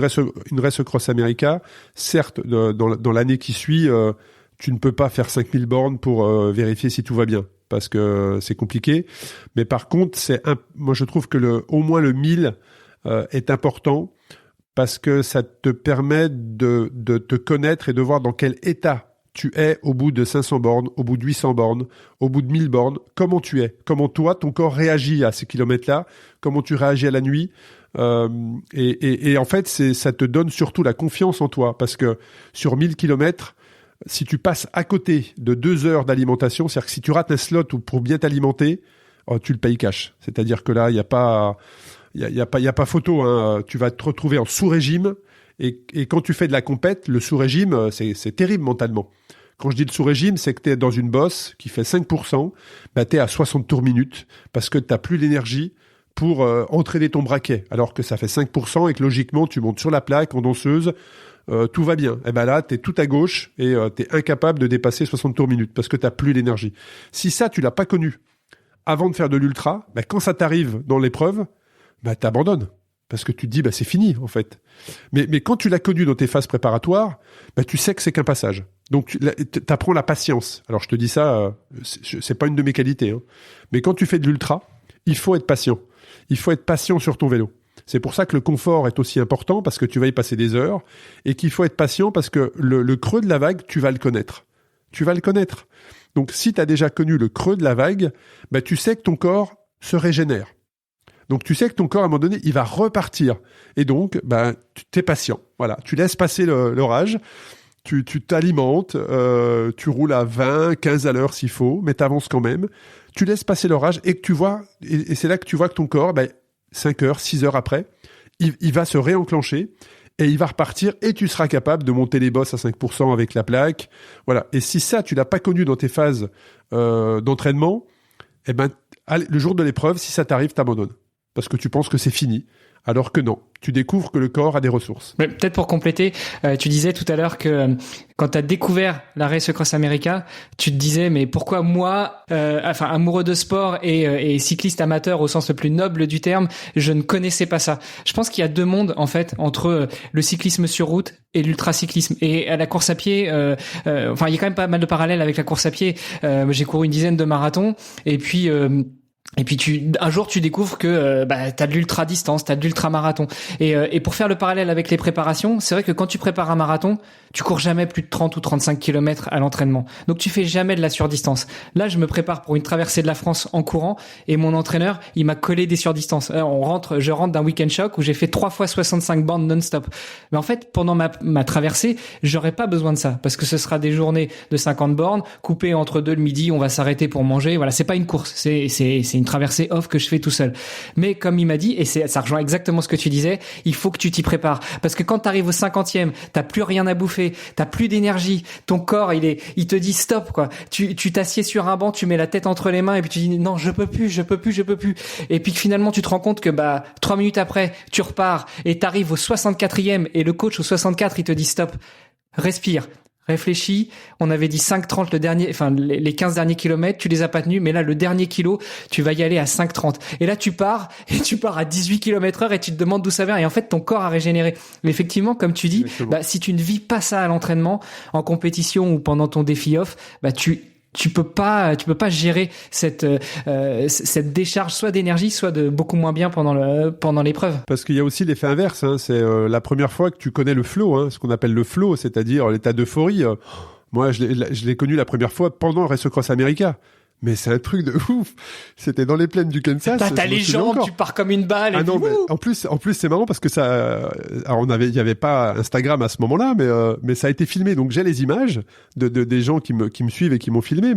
Race Across America, certes, dans l'année qui suit, tu ne peux pas faire 5000 bornes pour vérifier si tout va bien, parce que c'est compliqué. Mais par contre, moi je trouve que au moins le 1000 est important, parce que ça te permet de te connaître et de voir dans quel état tu es au bout de 500 bornes, au bout de 800 bornes, au bout de 1000 bornes, comment tu es, comment toi, ton corps réagit à ces kilomètres-là, comment tu réagis à la nuit. Et en fait, ça te donne surtout la confiance en toi, parce que sur 1000 kilomètres, si tu passes à côté de 2 heures d'alimentation, c'est-à-dire que si tu rates un slot pour bien t'alimenter, tu le payes cash. C'est-à-dire que là, il y a pas photo, hein. Tu vas te retrouver en sous-régime. Et quand tu fais de la compète, le sous-régime, c'est terrible mentalement. Quand je dis le sous-régime, c'est que tu es dans une bosse qui fait 5%, tu es à 60 tours minute parce que tu n'as plus l'énergie pour entraîner ton braquet, alors que ça fait 5% et que logiquement, tu montes sur la plaque en danseuse, tout va bien. Et ben là, tu es tout à gauche et tu es incapable de dépasser 60 tours minute parce que tu n'as plus l'énergie. Si ça, tu l'as pas connu avant de faire de l'ultra, quand ça t'arrive dans l'épreuve, tu abandonnes. Parce que tu te dis, c'est fini, en fait. Mais quand tu l'as connu dans tes phases préparatoires, tu sais que c'est qu'un passage. Donc, tu apprends la patience. Alors, je te dis ça, c'est pas une de mes qualités, hein. Mais quand tu fais de l'ultra, il faut être patient. Il faut être patient sur ton vélo. C'est pour ça que le confort est aussi important, parce que tu vas y passer des heures, et qu'il faut être patient parce que le creux de la vague, tu vas le connaître. Tu vas le connaître. Donc, si tu as déjà connu le creux de la vague, tu sais que ton corps se régénère. Donc, tu sais que ton corps, à un moment donné, il va repartir. Et donc, tu t'es patient. Voilà. Tu laisses passer l'orage. Tu t'alimentes. Tu roules à 20, 15 à l'heure s'il faut, mais t'avances quand même. Tu laisses passer l'orage et que tu vois, et c'est là que tu vois que ton corps, 5 heures, 6 heures après, il va se réenclencher et il va repartir et tu seras capable de monter les bosses à 5% avec la plaque. Voilà. Et si ça, tu l'as pas connu dans tes phases, d'entraînement, le jour de l'épreuve, si ça t'arrive, t'abandonnes. Parce que tu penses que c'est fini, alors que non. Tu découvres que le corps a des ressources. Mais peut-être pour compléter, tu disais tout à l'heure que quand tu as découvert la Race Cross America, tu te disais mais pourquoi moi, amoureux de sport et cycliste amateur au sens le plus noble du terme, je ne connaissais pas ça. Je pense qu'il y a 2 mondes en fait entre le cyclisme sur route et l'ultracyclisme. Et à la course à pied, il y a quand même pas mal de parallèles avec la course à pied. J'ai couru une dizaine de marathons et puis un jour tu découvres que t'as de l'ultra distance, t'as de l'ultra marathon et pour faire le parallèle avec les préparations, c'est vrai que quand tu prépares un marathon, tu cours jamais plus de 30 ou 35 km à l'entraînement. Donc tu fais jamais de la surdistance. Là, je me prépare pour une traversée de la France en courant et mon entraîneur, il m'a collé des surdistances. Je rentre d'un week-end choc où j'ai fait 3 fois 65 bornes non-stop. Mais en fait, pendant ma traversée, j'aurais pas besoin de ça parce que ce sera des journées de 50 bornes coupées entre 2 le midi, on va s'arrêter pour manger. Voilà, c'est pas une course, c'est une traversée off que je fais tout seul. Mais comme il m'a dit, et ça rejoint exactement ce que tu disais, il faut que tu t'y prépares. Parce que quand t'arrives au 50e, t'as plus rien à bouffer, t'as plus d'énergie, ton corps, il te dit stop, quoi. Tu t'assieds sur un banc, tu mets la tête entre les mains et puis tu dis non, je peux plus. Et puis finalement, tu te rends compte que 3 minutes après, tu repars et t'arrives au 64e et le coach au 64, il te dit stop, respire. Réfléchis, on avait dit 5,30 les 15 derniers kilomètres, tu les as pas tenus, mais là, le dernier kilo, tu vas y aller à 5,30. Et là, tu pars à 18 km/h et tu te demandes d'où ça vient. Et en fait, ton corps a régénéré. Mais effectivement, comme tu dis, si tu ne vis pas ça à l'entraînement, en compétition ou pendant ton défi off, tu peux pas gérer cette décharge soit d'énergie, soit de beaucoup moins bien pendant l'épreuve. Parce qu'il y a aussi l'effet inverse, hein, c'est la première fois que tu connais le flow, hein, ce qu'on appelle le flow, c'est-à-dire l'état d'euphorie. Moi, je l'ai connu la première fois pendant le Race Cross America. Mais c'est un truc de ouf. C'était dans les plaines du Kansas. T'as les jambes, tu pars comme une balle. Ah non, mais en plus, c'est marrant parce que ça, alors il y avait pas Instagram à ce moment-là, mais ça a été filmé. Donc j'ai les images des gens qui me suivent et qui m'ont filmé,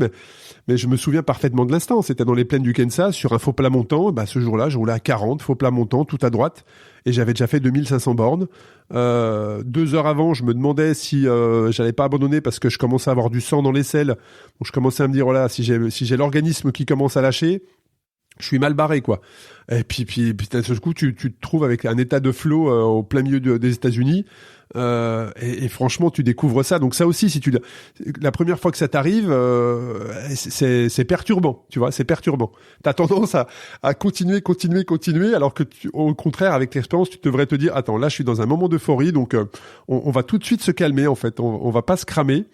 mais je me souviens parfaitement de l'instant. C'était dans les plaines du Kansas, sur un faux plat montant. Ce jour-là, je roulais à 40, faux plat montant, tout à droite. Et j'avais déjà fait 2500 bornes. 2 heures avant, je me demandais si j'allais pas abandonner parce que je commençais à avoir du sang dans les selles. Donc je commençais à me dire, oh là, si j'ai l'organisme qui commence à lâcher, je suis mal barré, quoi. Et puis d'un seul coup, tu te trouves avec un état de flow au plein milieu des États-Unis. Et franchement, tu découvres ça. Donc ça aussi, la première fois que ça t'arrive, c'est perturbant, tu vois, c'est perturbant. T'as tendance à continuer, alors que au contraire, avec l'expérience, tu devrais te dire, attends, là, je suis dans un moment d'euphorie, donc on va tout de suite se calmer, en fait. On va pas se cramer.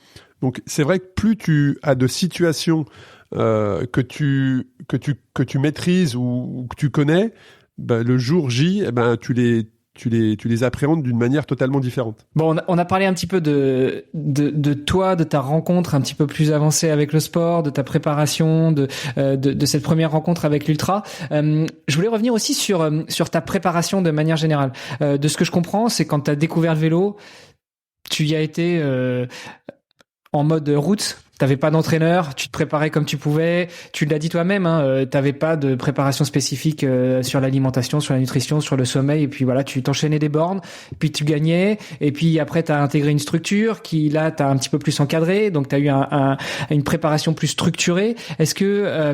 Donc c'est vrai que plus tu as de situations que tu maîtrises ou que tu connais, le jour J, tu les appréhendes d'une manière totalement différente. Bon, on a parlé un petit peu de toi, de ta rencontre un petit peu plus avancée avec le sport, de ta préparation, de cette première rencontre avec l'ultra. Je voulais revenir aussi sur ta préparation de manière générale. De ce que je comprends, c'est quand tu as découvert le vélo, tu y as été en mode route. T'avais pas d'entraîneur, tu te préparais comme tu pouvais. Tu l'as dit toi-même, hein, t'avais pas de préparation spécifique sur l'alimentation, sur la nutrition, sur le sommeil. Et puis voilà, tu t'enchaînais des bornes, puis tu gagnais. Et puis après, t'as intégré une structure qui là, t'as un petit peu plus encadré. Donc t'as eu une préparation plus structurée. Est-ce qu'à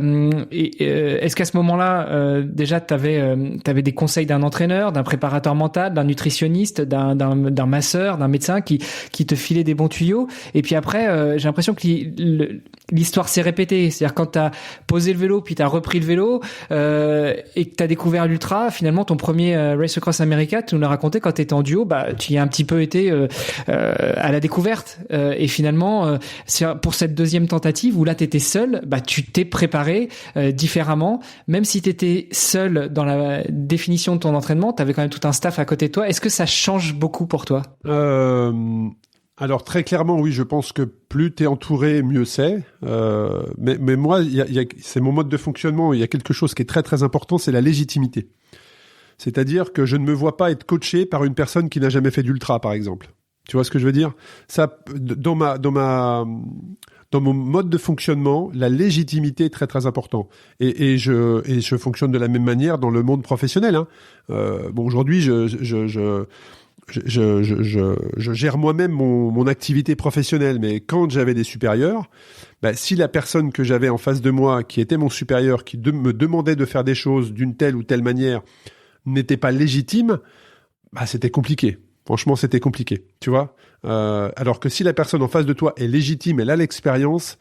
ce moment-là, déjà t'avais des conseils d'un entraîneur, d'un préparateur mental, d'un nutritionniste, d'un masseur, d'un médecin qui te filait des bons tuyaux. Et puis après, j'ai l'impression que l'histoire s'est répétée. C'est-à-dire quand t'as posé le vélo puis t'as repris le vélo et que t'as découvert l'ultra, finalement ton premier Race Across America, tu nous l'as raconté quand t'étais en duo, tu y as un petit peu été à la découverte et finalement pour cette deuxième tentative où là t'étais seul, tu t'es préparé différemment. Même si t'étais seul dans la définition de ton entraînement, t'avais quand même tout un staff à côté de toi. Est-ce que ça change beaucoup pour toi? Alors très clairement, oui, je pense que plus t'es entouré, mieux c'est. Mais moi, c'est mon mode de fonctionnement. Il y a quelque chose qui est très très important, c'est la légitimité. C'est-à-dire que je ne me vois pas être coaché par une personne qui n'a jamais fait d'ultra, par exemple. Tu vois ce que je veux dire? Ça, dans mon mode de fonctionnement, la légitimité est très très important. Et je fonctionne de la même manière dans le monde professionnel. Hein. Aujourd'hui, je gère moi-même mon activité professionnelle, mais quand j'avais des supérieurs, si la personne que j'avais en face de moi, qui était mon supérieur, qui me demandait de faire des choses d'une telle ou telle manière, n'était pas légitime, c'était compliqué. Franchement, c'était compliqué, tu vois. Alors que si la personne en face de toi est légitime, elle a l'expérience,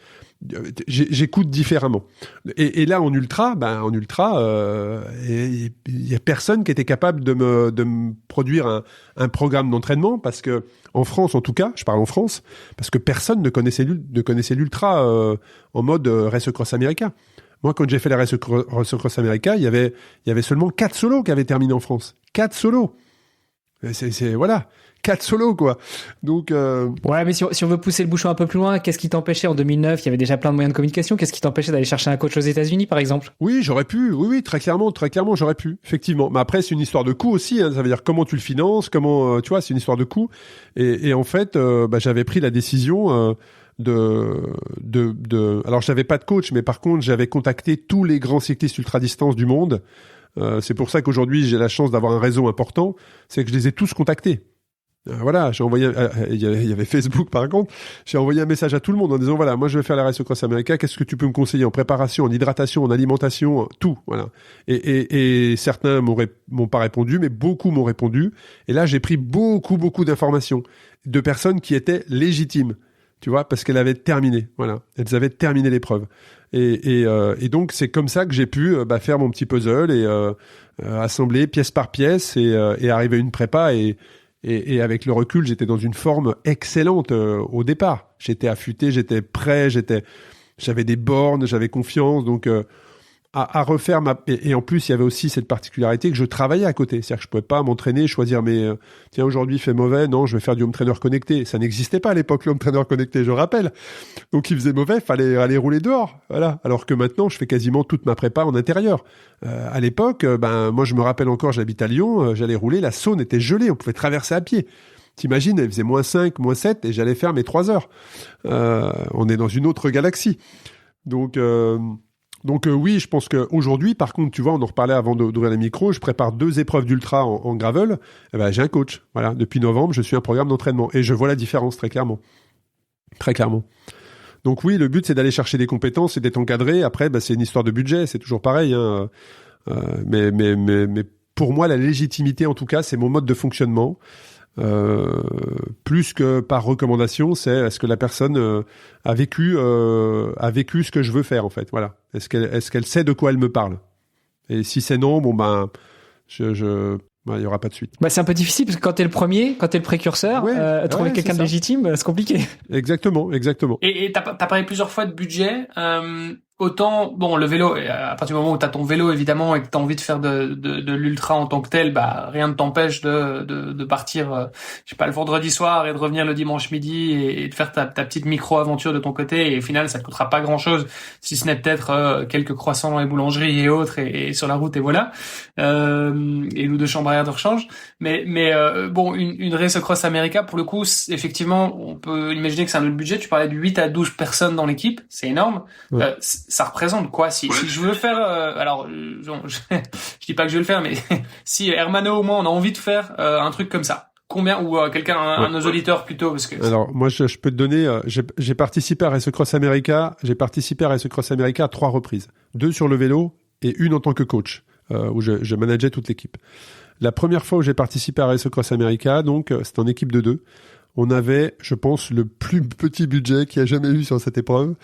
j'écoute différemment. Et là, en ultra, il y a personne qui était capable de me produire un programme d'entraînement parce que en France, en tout cas, je parle en France, parce que personne ne connaissait l'ultra en mode Race Across America. Moi, quand j'ai fait la Race Across America, il y avait seulement 4 solos qui avaient terminé en France. 4 solos. Voilà. 4 solos, quoi. Donc, Ouais, mais si on veut pousser le bouchon un peu plus loin, qu'est-ce qui t'empêchait en 2009? Il y avait déjà plein de moyens de communication. Qu'est-ce qui t'empêchait d'aller chercher un coach aux États-Unis, par exemple? Oui, j'aurais pu. Oui, très clairement, j'aurais pu. Effectivement. Mais après, c'est une histoire de coût aussi, hein. Ça veut dire comment tu le finances, tu vois, c'est une histoire de coût. Et en fait, j'avais pris la décision, alors j'avais pas de coach, mais par contre, j'avais contacté tous les grands cyclistes ultra-distance du monde. C'est pour ça qu'aujourd'hui, j'ai la chance d'avoir un réseau important. C'est que je les ai tous contactés. Voilà, j'ai envoyé, il y avait Facebook par contre, j'ai envoyé un message à tout le monde en disant voilà, moi je vais faire la Race Across America, qu'est-ce que tu peux me conseiller en préparation, en hydratation, en alimentation, tout, voilà. Et certains m'ont pas répondu, mais beaucoup m'ont répondu. Et là, j'ai pris beaucoup d'informations de personnes qui étaient légitimes, tu vois, parce qu'elles avaient terminé, voilà, elles avaient terminé l'épreuve. Et donc c'est comme ça que j'ai pu faire mon petit puzzle et assembler pièce par pièce et arriver à une prépa et avec le recul, j'étais dans une forme excellente au départ. J'étais affûté, j'étais prêt, j'avais des bornes, j'avais confiance. Donc à refaire et en plus il y avait aussi cette particularité que je travaillais à côté, c'est-à-dire que je pouvais pas m'entraîner, choisir tiens aujourd'hui il fait mauvais, non je vais faire du home trainer connecté, ça n'existait pas à l'époque le home trainer connecté, je rappelle. Donc il faisait mauvais, fallait aller rouler dehors, voilà. Alors que maintenant je fais quasiment toute ma prépa en intérieur. À l'époque, moi je me rappelle encore, j'habite à Lyon, j'allais rouler, la Saône était gelée, on pouvait traverser à pied. T'imagines, il faisait -5, -7 et j'allais faire mes 3 heures. On est dans une autre galaxie. Donc oui, je pense qu'aujourd'hui, par contre, tu vois, on en reparlait avant d'ouvrir les micros, je prépare 2 épreuves d'ultra en gravel, j'ai un coach. Voilà, depuis novembre, je suis un programme d'entraînement et je vois la différence très clairement. Très clairement. Donc oui, le but c'est d'aller chercher des compétences et d'être encadré. Après, c'est une histoire de budget, c'est toujours pareil. Hein. Mais pour moi, la légitimité, en tout cas, c'est mon mode de fonctionnement. Plus que par recommandation, c'est est-ce que la personne a vécu ce que je veux faire en fait. Voilà. Est-ce qu'elle sait de quoi elle me parle? Et si c'est non, il y aura pas de suite. C'est un peu difficile parce que quand t'es le premier, quand t'es le précurseur, trouver quelqu'un de légitime, c'est compliqué. Exactement. Et t'as parlé plusieurs fois de budget. autant, bon, le vélo, à partir du moment où t'as ton vélo, évidemment, et que t'as envie de faire de l'ultra en tant que tel, bah, rien ne t'empêche de partir, je sais pas, le vendredi soir et de revenir le dimanche midi et de faire ta petite micro-aventure de ton côté. Et au final, ça te coûtera pas grand-chose, si ce n'est peut-être quelques croissants dans les boulangeries et autres, et sur la route, et voilà. Et une ou deux chambres à air de rechange. Mais bon, une Race Across America, pour le coup, effectivement, on peut imaginer que c'est un autre budget. Tu parlais de 8 à 12 personnes dans l'équipe. C'est énorme. Ouais. Ça représente quoi si je veux faire alors je dis pas que je vais le faire, mais si Hermano ou moi on a envie de faire un truc comme ça, combien, ou quelqu'un, un de nos auditeurs plutôt, parce que alors moi je peux te donner j'ai participé à Race Across America à 3 reprises, 2 sur le vélo et une en tant que coach où je manageais toute l'équipe. La première fois où j'ai participé à Race Across America, donc c'était en équipe de 2. On avait, je pense, le plus petit budget qu'il y a jamais eu sur cette épreuve.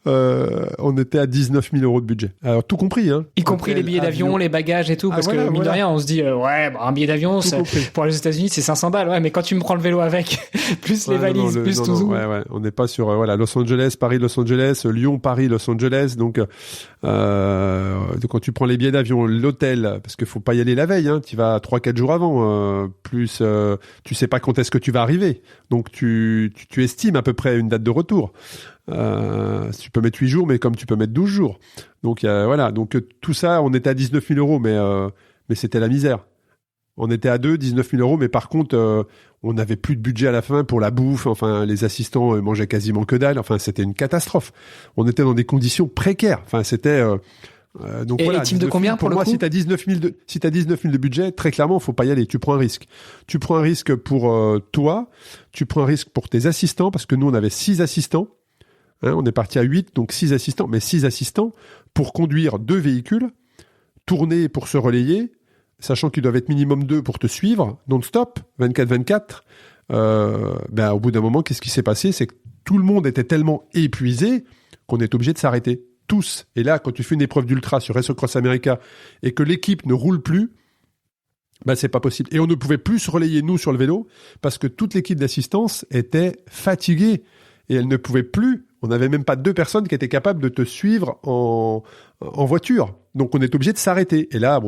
On était à 19 000 euros de budget. Alors, tout compris, hein. Y compris les billets d'avion, les bagages et tout, parce que, mine de rien, on se dit, un billet d'avion, pour les États-Unis, c'est 500 balles, ouais, mais quand tu me prends le vélo avec, plus les valises, plus tout. Ouais, on n'est pas sur, Los Angeles, Paris, Los Angeles, Lyon, Paris, Los Angeles, donc quand tu prends les billets d'avion, l'hôtel, parce qu'il faut pas y aller la veille, hein, tu vas 3-4 jours avant, plus, tu sais pas quand est-ce que tu vas arriver. Donc, tu estimes à peu près une date de retour. Tu peux mettre 8 jours, mais comme tu peux mettre 12 jours. Donc, Donc, tout ça, on était à 19 000 euros, mais c'était la misère. On était à 19 000 euros, mais par contre, on n'avait plus de budget à la fin pour la bouffe. Enfin, les assistants mangeaient quasiment que dalle. Enfin, c'était une catastrophe. On était dans des conditions précaires. Enfin, c'était, donc et les teams de combien pour le moi, coup? Si t'as 19 000 de budget, très clairement, faut pas y aller. Tu prends un risque. Tu prends un risque pour toi. Tu prends un risque pour tes assistants, parce que nous, on avait 6 assistants. Hein, on est parti à 8, donc 6 assistants. Mais 6 assistants pour conduire 2 véhicules, tourner pour se relayer, sachant qu'ils doivent être minimum 2 pour te suivre, non-stop, 24-24. Au bout d'un moment, qu'est-ce qui s'est passé? C'est que tout le monde était tellement épuisé qu'on est obligé de s'arrêter. Tous. Et là, quand tu fais une épreuve d'ultra sur Race Across America et que l'équipe ne roule plus, c'est pas possible. Et on ne pouvait plus se relayer, nous, sur le vélo, parce que toute l'équipe d'assistance était fatiguée et elle ne pouvait plus. On n'avait même pas 2 personnes qui étaient capables de te suivre en voiture. Donc, on est obligé de s'arrêter. Et là,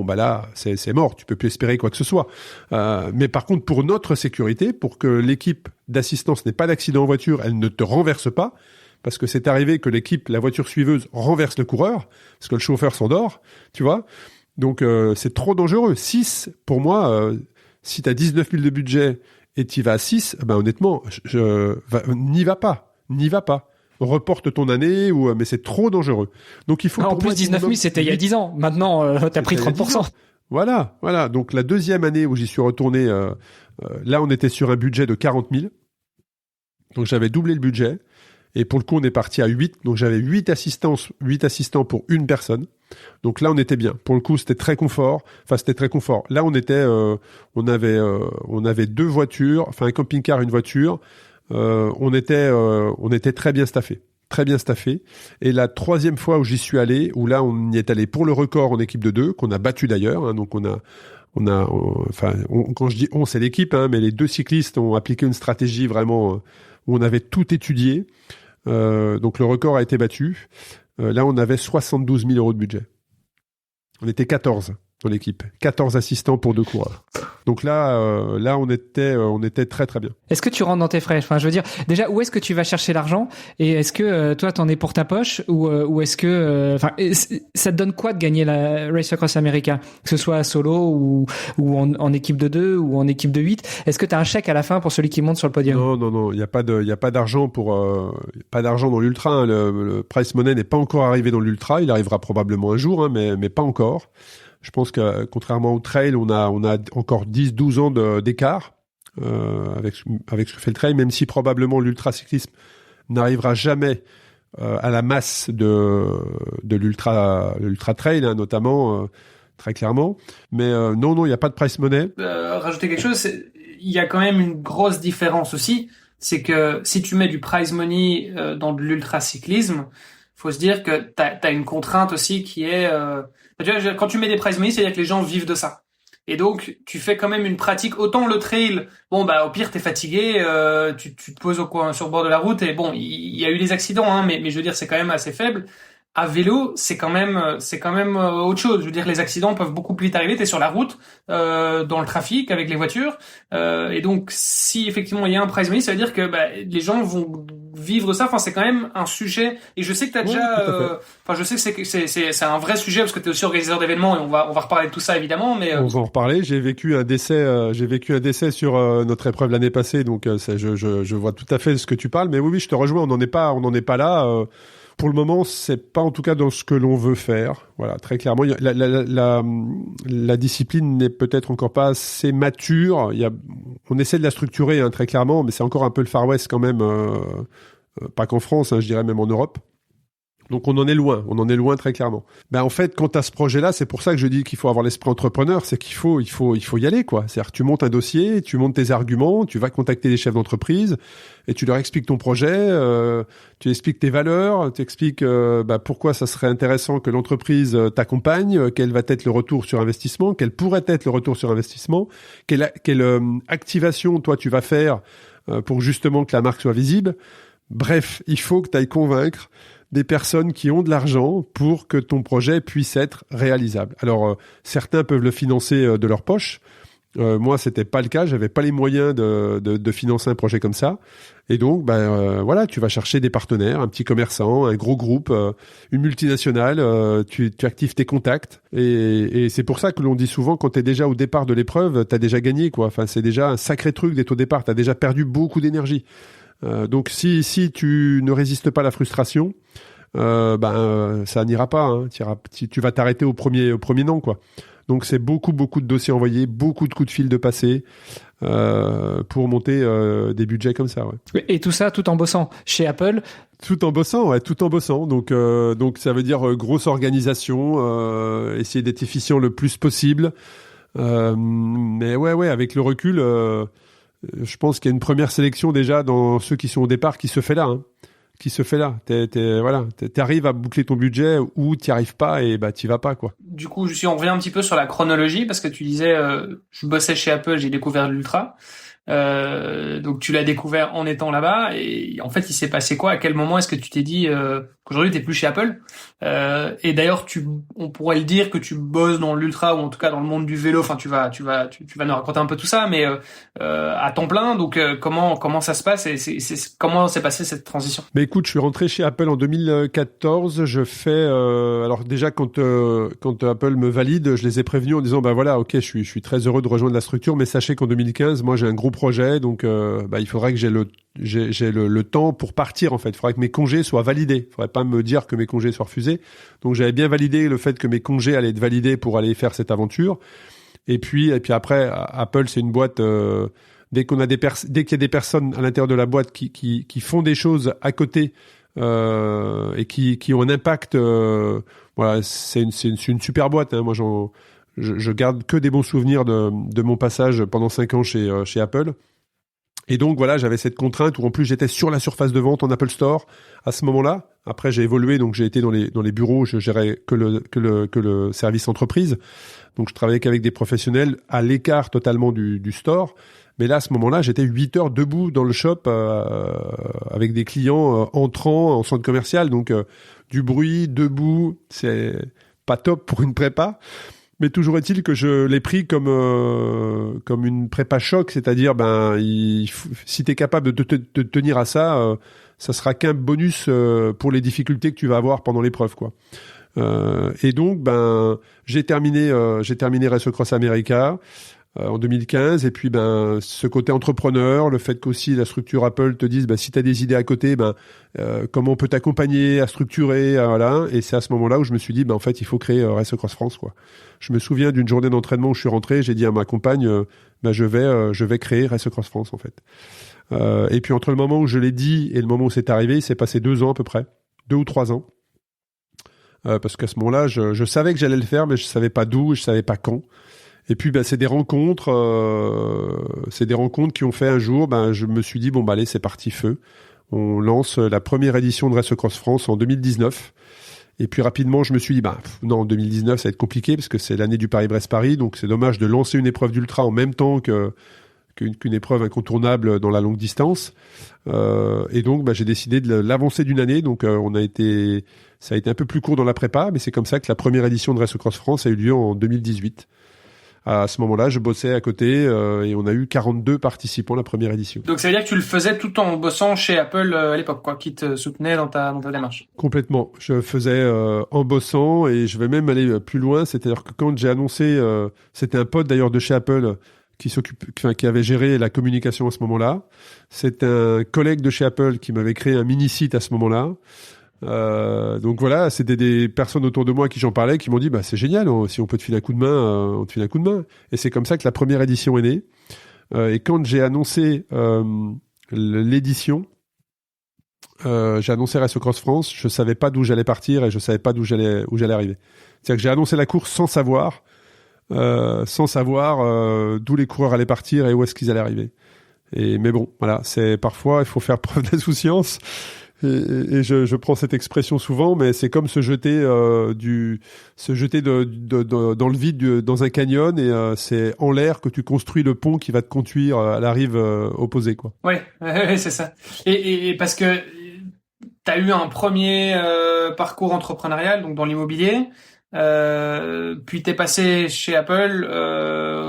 c'est mort. Tu peux plus espérer quoi que ce soit. Mais par contre, pour notre sécurité, pour que l'équipe d'assistance n'ait pas d'accident en voiture, elle ne te renverse pas, parce que c'est arrivé que la voiture suiveuse renverse le coureur, parce que le chauffeur s'endort, tu vois. Donc, c'est trop dangereux. 6, pour moi, si tu as 19 000 de budget et tu y vas à 6, honnêtement, n'y va pas. Reporte ton année, mais c'est trop dangereux. Donc, il faut... En plus, 19 000, c'était il y a 10 ans. Maintenant, t'as pris 30%. Voilà. Donc, la deuxième année où j'y suis retourné, là, on était sur un budget de 40 000. Donc, j'avais doublé le budget. Et pour le coup, on est parti à 8. Donc, j'avais 8 assistants pour une personne. Donc là, on était bien. Pour le coup, c'était très confort. Là, on était, on avait 2 voitures, enfin un camping-car, une voiture. On était très bien staffé. Et la 3e fois où j'y suis allé, où là, on y est allé pour le record en équipe de 2, qu'on a battu d'ailleurs. Hein, donc quand je dis on, c'est l'équipe, hein, mais les 2 cyclistes ont appliqué une stratégie vraiment où on avait tout étudié. Donc le record a été battu. Là, on avait 72 000 euros de budget. On était 14 dans l'équipe. 14 assistants pour 2 coureurs. Donc là, on était très très bien. Est-ce que tu rentres dans tes frais? Enfin, je veux dire, déjà, où est-ce que tu vas chercher l'argent? Et est-ce que toi, t'en es pour ta poche, ou est-ce que, ça te donne quoi de gagner la Race Across America, que ce soit solo ou en équipe de 2 ou en équipe de 8? Est-ce que t'as un chèque à la fin pour celui qui monte sur le podium? Non, il y a pas d'argent pas d'argent dans l'ultra. Hein. Le prize money n'est pas encore arrivé dans l'ultra. Il arrivera probablement un jour, hein, mais pas encore. Je pense que contrairement au trail, on a encore 10-12 ans d'écart avec ce que fait le trail, même si probablement l'ultracyclisme n'arrivera jamais à la masse de l'ultra trail, hein, notamment très clairement. Mais non, il n'y a pas de prize money. Rajouter quelque chose, il y a quand même une grosse différence aussi, c'est que si tu mets du prize money dans de l'ultracyclisme, faut se dire que t'as une contrainte aussi qui est tu vois, quand tu mets des prize money, c'est-à-dire que les gens vivent de ça. Et donc, tu fais quand même une pratique. Autant le trail, au pire, t'es fatigué, tu te poses sur le bord de la route, et bon, il y a eu des accidents, hein, mais je veux dire, c'est quand même assez faible. à vélo, c'est quand même autre chose. Je veux dire, les accidents peuvent beaucoup plus vite arriver. T'es sur la route, dans le trafic avec les voitures, et donc si effectivement il y a un prize money, ça veut dire que les gens vont vivre ça. Enfin, c'est quand même un sujet. Et je sais que t'as déjà, enfin, je sais que c'est un vrai sujet parce que t'es aussi organisateur d'événements et on va reparler de tout ça évidemment. Mais on va en reparler. J'ai vécu un décès sur notre épreuve l'année passée, donc je vois tout à fait ce que tu parles. Mais oui, je te rejoins. On n'en est pas là. Pour le moment, c'est pas en tout cas dans ce que l'on veut faire. Voilà, très clairement, la discipline n'est peut-être encore pas assez mature. On essaie de la structurer, hein, très clairement, mais c'est encore un peu le Far West quand même, pas qu'en France, hein, je dirais même en Europe. Donc on en est loin très clairement. En fait, quand tu as ce projet-là, c'est pour ça que je dis qu'il faut avoir l'esprit entrepreneur, c'est qu'il faut y aller, quoi. C'est-à-dire que tu montes un dossier, tu montes tes arguments, tu vas contacter les chefs d'entreprise et tu leur expliques ton projet, tu expliques tes valeurs, tu expliques pourquoi ça serait intéressant que l'entreprise t'accompagne, quel va être le retour sur investissement, quel pourrait être le retour sur investissement, quelle activation toi tu vas faire pour justement que la marque soit visible. Bref, il faut que tu ailles convaincre des personnes qui ont de l'argent pour que ton projet puisse être réalisable. Alors, certains peuvent le financer de leur poche. Moi, c'était pas le cas. J'avais pas les moyens de financer un projet comme ça. Et donc, voilà, tu vas chercher des partenaires, un petit commerçant, un gros groupe, une multinationale. Tu actives tes contacts. Et c'est pour ça que l'on dit souvent, quand t'es déjà au départ de l'épreuve, t'as déjà gagné, quoi. Enfin, c'est déjà un sacré truc d'être au départ. T'as déjà perdu beaucoup d'énergie. Donc si tu ne résistes pas à la frustration, ça n'ira pas. Hein. Tu vas t'arrêter au premier non, quoi. Donc c'est beaucoup de dossiers envoyés, beaucoup de coups de fil de passé pour monter des budgets comme ça. Ouais. Et tout ça tout en bossant chez Apple. Tout en bossant. Donc ça veut dire grosse organisation, essayer d'être efficient le plus possible. Mais ouais, avec le recul. Je pense qu'il y a une première sélection déjà dans ceux qui sont au départ qui se fait là. T'arrives à boucler ton budget ou t'y arrives pas et t'y vas pas, quoi. Du coup, on revient un petit peu sur la chronologie parce que tu disais, je bossais chez Apple, j'ai découvert l'Ultra. Donc tu l'as découvert en étant là-bas et en fait il s'est passé quoi? À quel moment est-ce que tu t'es dit qu'aujourd'hui t'es plus chez Apple? Et d'ailleurs on pourrait le dire que tu bosses dans l'ultra ou en tout cas dans le monde du vélo. Enfin tu vas nous raconter un peu tout ça, mais à temps plein. Donc comment ça se passe et comment s'est passée cette transition? Mais écoute, je suis rentré chez Apple en 2014. Je fais alors déjà quand Apple me valide, je les ai prévenus en disant voilà, ok, je suis très heureux de rejoindre la structure, mais sachez qu'en 2015, moi j'ai un gros projet, donc il faudrait que j'ai le temps pour partir, en fait. Il faudrait que mes congés soient validés. Il faudrait pas me dire que mes congés soient refusés. Donc j'avais bien validé le fait que mes congés allaient être validés pour aller faire cette aventure. Et puis après, Apple, c'est une boîte. Dès qu'il y a des personnes à l'intérieur de la boîte qui font des choses à côté et qui ont un impact, voilà, c'est une super boîte. Hein. Moi, je garde que des bons souvenirs de mon passage pendant 5 ans chez Apple. Et donc voilà, j'avais cette contrainte où en plus j'étais sur la surface de vente en Apple Store à ce moment-là. Après j'ai évolué, donc j'ai été dans les bureaux, je gérais que le service entreprise. Donc je travaillais qu'avec des professionnels à l'écart totalement du store. Mais là à ce moment-là, j'étais 8 heures debout dans le shop avec des clients entrants en centre commercial. Donc du bruit, debout, c'est pas top pour une prépa. Mais toujours est-il que je l'ai pris comme une prépa choc, c'est-à-dire si tu es capable de te tenir à ça, ça sera qu'un bonus pour les difficultés que tu vas avoir pendant l'épreuve, quoi. Et donc j'ai terminé Race Across America en 2015 et puis ce côté entrepreneur, le fait qu'aussi la structure Apple te dise si tu as des idées à côté, comment on peut t'accompagner à structurer, voilà. Et c'est à ce moment-là où je me suis dit en fait il faut créer Race Across France, quoi. Je me souviens d'une journée d'entraînement où je suis rentré, j'ai dit à ma compagne je vais créer Race Across France, en fait. Et puis entre le moment où je l'ai dit et le moment où c'est arrivé, il s'est passé 2 ans à peu près, 2 ou 3 ans. Parce qu'à ce moment-là, je savais que j'allais le faire, mais je savais pas d'où, je savais pas quand. Et puis c'est des rencontres qui ont fait un jour, je me suis dit allez, c'est parti feu. On lance la première édition de Race Across France en 2019. Et puis rapidement, je me suis dit non, en 2019 ça va être compliqué parce que c'est l'année du Paris-Brest-Paris, donc c'est dommage de lancer une épreuve d'ultra en même temps que qu'une épreuve incontournable dans la longue distance. Et donc, j'ai décidé de l'avancer d'une année. Donc, ça a été un peu plus court dans la prépa, mais c'est comme ça que la première édition de Race Across France a eu lieu en 2018. À ce moment-là, je bossais à côté et on a eu 42 participants la première édition. Donc ça veut dire que tu le faisais tout en bossant chez Apple à l'époque, quoi, qui te soutenait dans ta démarche. Complètement. Je faisais en bossant et je vais même aller plus loin. C'est-à-dire que quand j'ai annoncé, c'était un pote d'ailleurs de chez Apple qui avait géré la communication à ce moment-là. C'est un collègue de chez Apple qui m'avait créé un mini-site à ce moment-là. Donc voilà, c'était des personnes autour de moi qui j'en parlais, qui m'ont dit c'est génial, si on peut te filer un coup de main, on te file un coup de main. Et c'est comme ça que la première édition est née. Et quand j'ai annoncé l'édition, j'ai annoncé Race Across France, je savais pas d'où j'allais partir et je savais pas d'où j'allais arriver. C'est-à-dire que j'ai annoncé la course sans savoir d'où les coureurs allaient partir et où est-ce qu'ils allaient arriver. Mais bon, voilà, c'est parfois il faut faire preuve d'insouciance. Et je prends cette expression souvent, mais c'est comme se jeter dans le vide dans un canyon et c'est en l'air que tu construis le pont qui va te conduire à la rive opposée, quoi. Ouais, c'est ça. Et parce que t'as eu un premier parcours entrepreneurial, donc dans l'immobilier, puis t'es passé chez Apple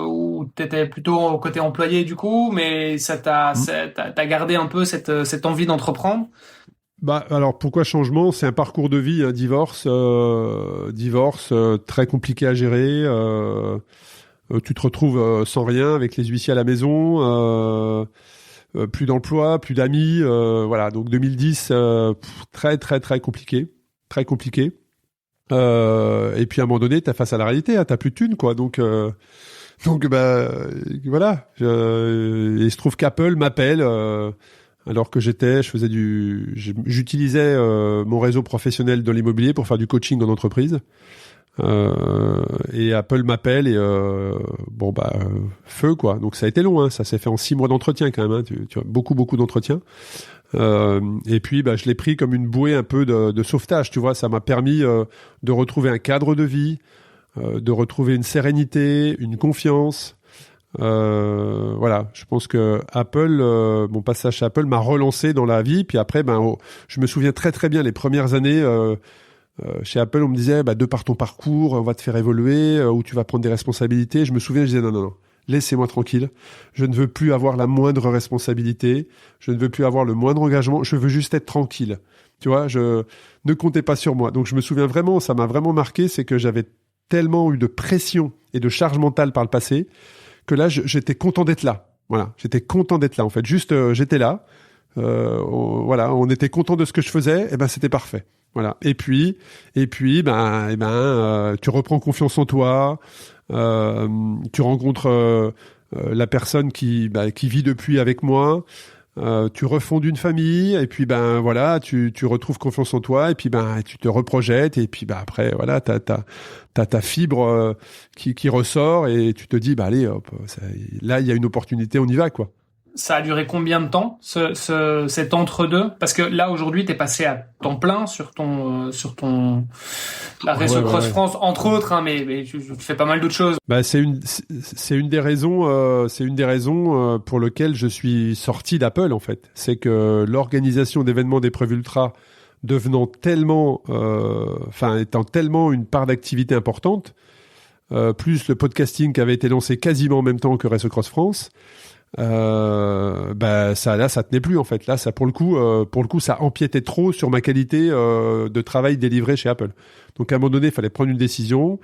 où t'étais plutôt au côté employé du coup, mais t'as gardé un peu cette envie d'entreprendre. Alors pourquoi changement? C'est un parcours de vie, un divorce très compliqué à gérer. Tu te retrouves sans rien avec les huissiers à la maison, plus d'emploi, plus d'amis, voilà. Donc 2010, très très très compliqué, très compliqué. Et puis à un moment donné, t'es face à la réalité, t'as plus de thunes, quoi. Donc voilà. Il se trouve qu'Apple m'appelle. Alors que j'utilisais mon réseau professionnel dans l'immobilier pour faire du coaching en entreprise. Et Apple m'appelle et feu, quoi. Donc ça a été long, hein. Ça s'est fait en 6 mois d'entretien quand même, hein. Tu as beaucoup d'entretiens. Et puis je l'ai pris comme une bouée un peu de sauvetage, tu vois. Ça m'a permis de retrouver un cadre de vie, de retrouver une sérénité, une confiance. Voilà, je pense que Apple, mon passage chez Apple m'a relancé dans la vie. Puis après, je me souviens très très bien les premières années chez Apple, on me disait de par ton parcours, on va te faire évoluer, où tu vas prendre des responsabilités. Je me souviens, je disais non, laissez-moi tranquille. Je ne veux plus avoir la moindre responsabilité. Je ne veux plus avoir le moindre engagement. Je veux juste être tranquille. Tu vois, ne comptez pas sur moi. Donc je me souviens vraiment, ça m'a vraiment marqué, c'est que j'avais tellement eu de pression et de charge mentale par le passé que là, j'étais content d'être là. Voilà, j'étais content d'être là. En fait, juste, j'étais là. On était content de ce que je faisais. Et c'était parfait. Voilà. Et puis, tu reprends confiance en toi. Tu rencontres la personne qui vit depuis avec moi. Tu refondes une famille et puis tu retrouves confiance en toi et puis tu te reprojettes et puis après voilà t'as ta fibre qui ressort et tu te dis allez hop là il y a une opportunité, on y va, quoi. Ça a duré combien de temps, cet entre-deux? Parce que là, aujourd'hui, t'es passé à temps plein sur la Race Across France, entre autres, hein, mais tu fais pas mal d'autres choses. C'est une des raisons, pour lesquelles je suis sorti d'Apple, en fait. C'est que l'organisation d'événements d'épreuves ultra devenant étant tellement une part d'activité importante, plus le podcasting qui avait été lancé quasiment en même temps que Race Across France, ça tenait plus, en fait. Là, ça pour le coup ça empiétait trop sur ma qualité de travail délivré chez Apple. Donc à un moment donné, il fallait prendre une décision.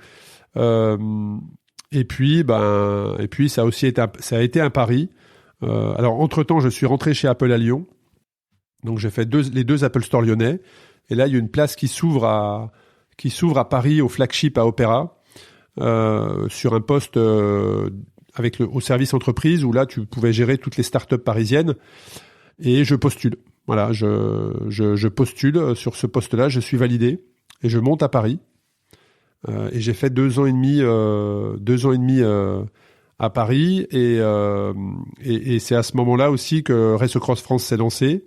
Et puis ça a été un pari. Alors entre-temps, je suis rentré chez Apple à Lyon. Donc j'ai fait les deux Apple Store lyonnais. Et là, il y a une place qui s'ouvre à Paris, au flagship à Opéra, sur un poste au service entreprise, où là, tu pouvais gérer toutes les startups parisiennes. Et je postule. Voilà, je postule sur ce poste-là, je suis validé et je monte à Paris. Et j'ai fait 2 ans et demi à Paris. Et c'est à ce moment-là aussi que Race Across France s'est lancé.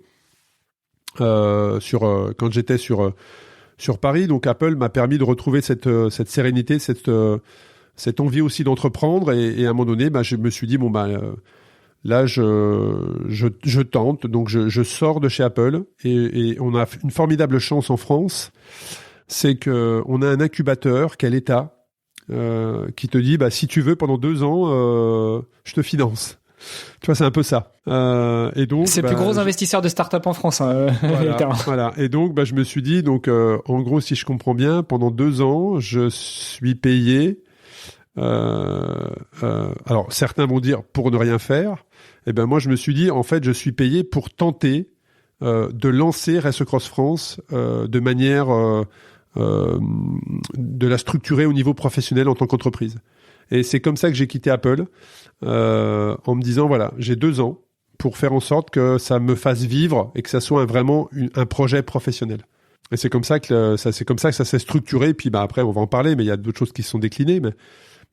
Quand j'étais sur Paris, donc Apple m'a permis de retrouver cette sérénité, cette envie aussi d'entreprendre, et à un moment donné, je me suis dit là, je tente. Donc, je sors de chez Apple et on a une formidable chance en France. C'est que on a un incubateur qui est l'État, qui te dit, si tu veux, pendant 2 ans, je te finance. Tu vois, c'est un peu ça. Et donc, c'est le plus gros investisseur de start-up en France. Voilà. Et donc, je me suis dit, en gros, si je comprends bien, pendant 2 ans, je suis payé. Alors, certains vont dire pour ne rien faire. Eh ben, moi, je me suis dit, en fait, je suis payé pour tenter de lancer Race Across France de manière de la structurer au niveau professionnel en tant qu'entreprise. Et c'est comme ça que j'ai quitté Apple, en me disant, voilà, j'ai 2 ans pour faire en sorte que ça me fasse vivre et que ça soit vraiment un projet professionnel. Et c'est comme ça que ça s'est structuré. Et puis après, on va en parler, mais il y a d'autres choses qui se sont déclinées.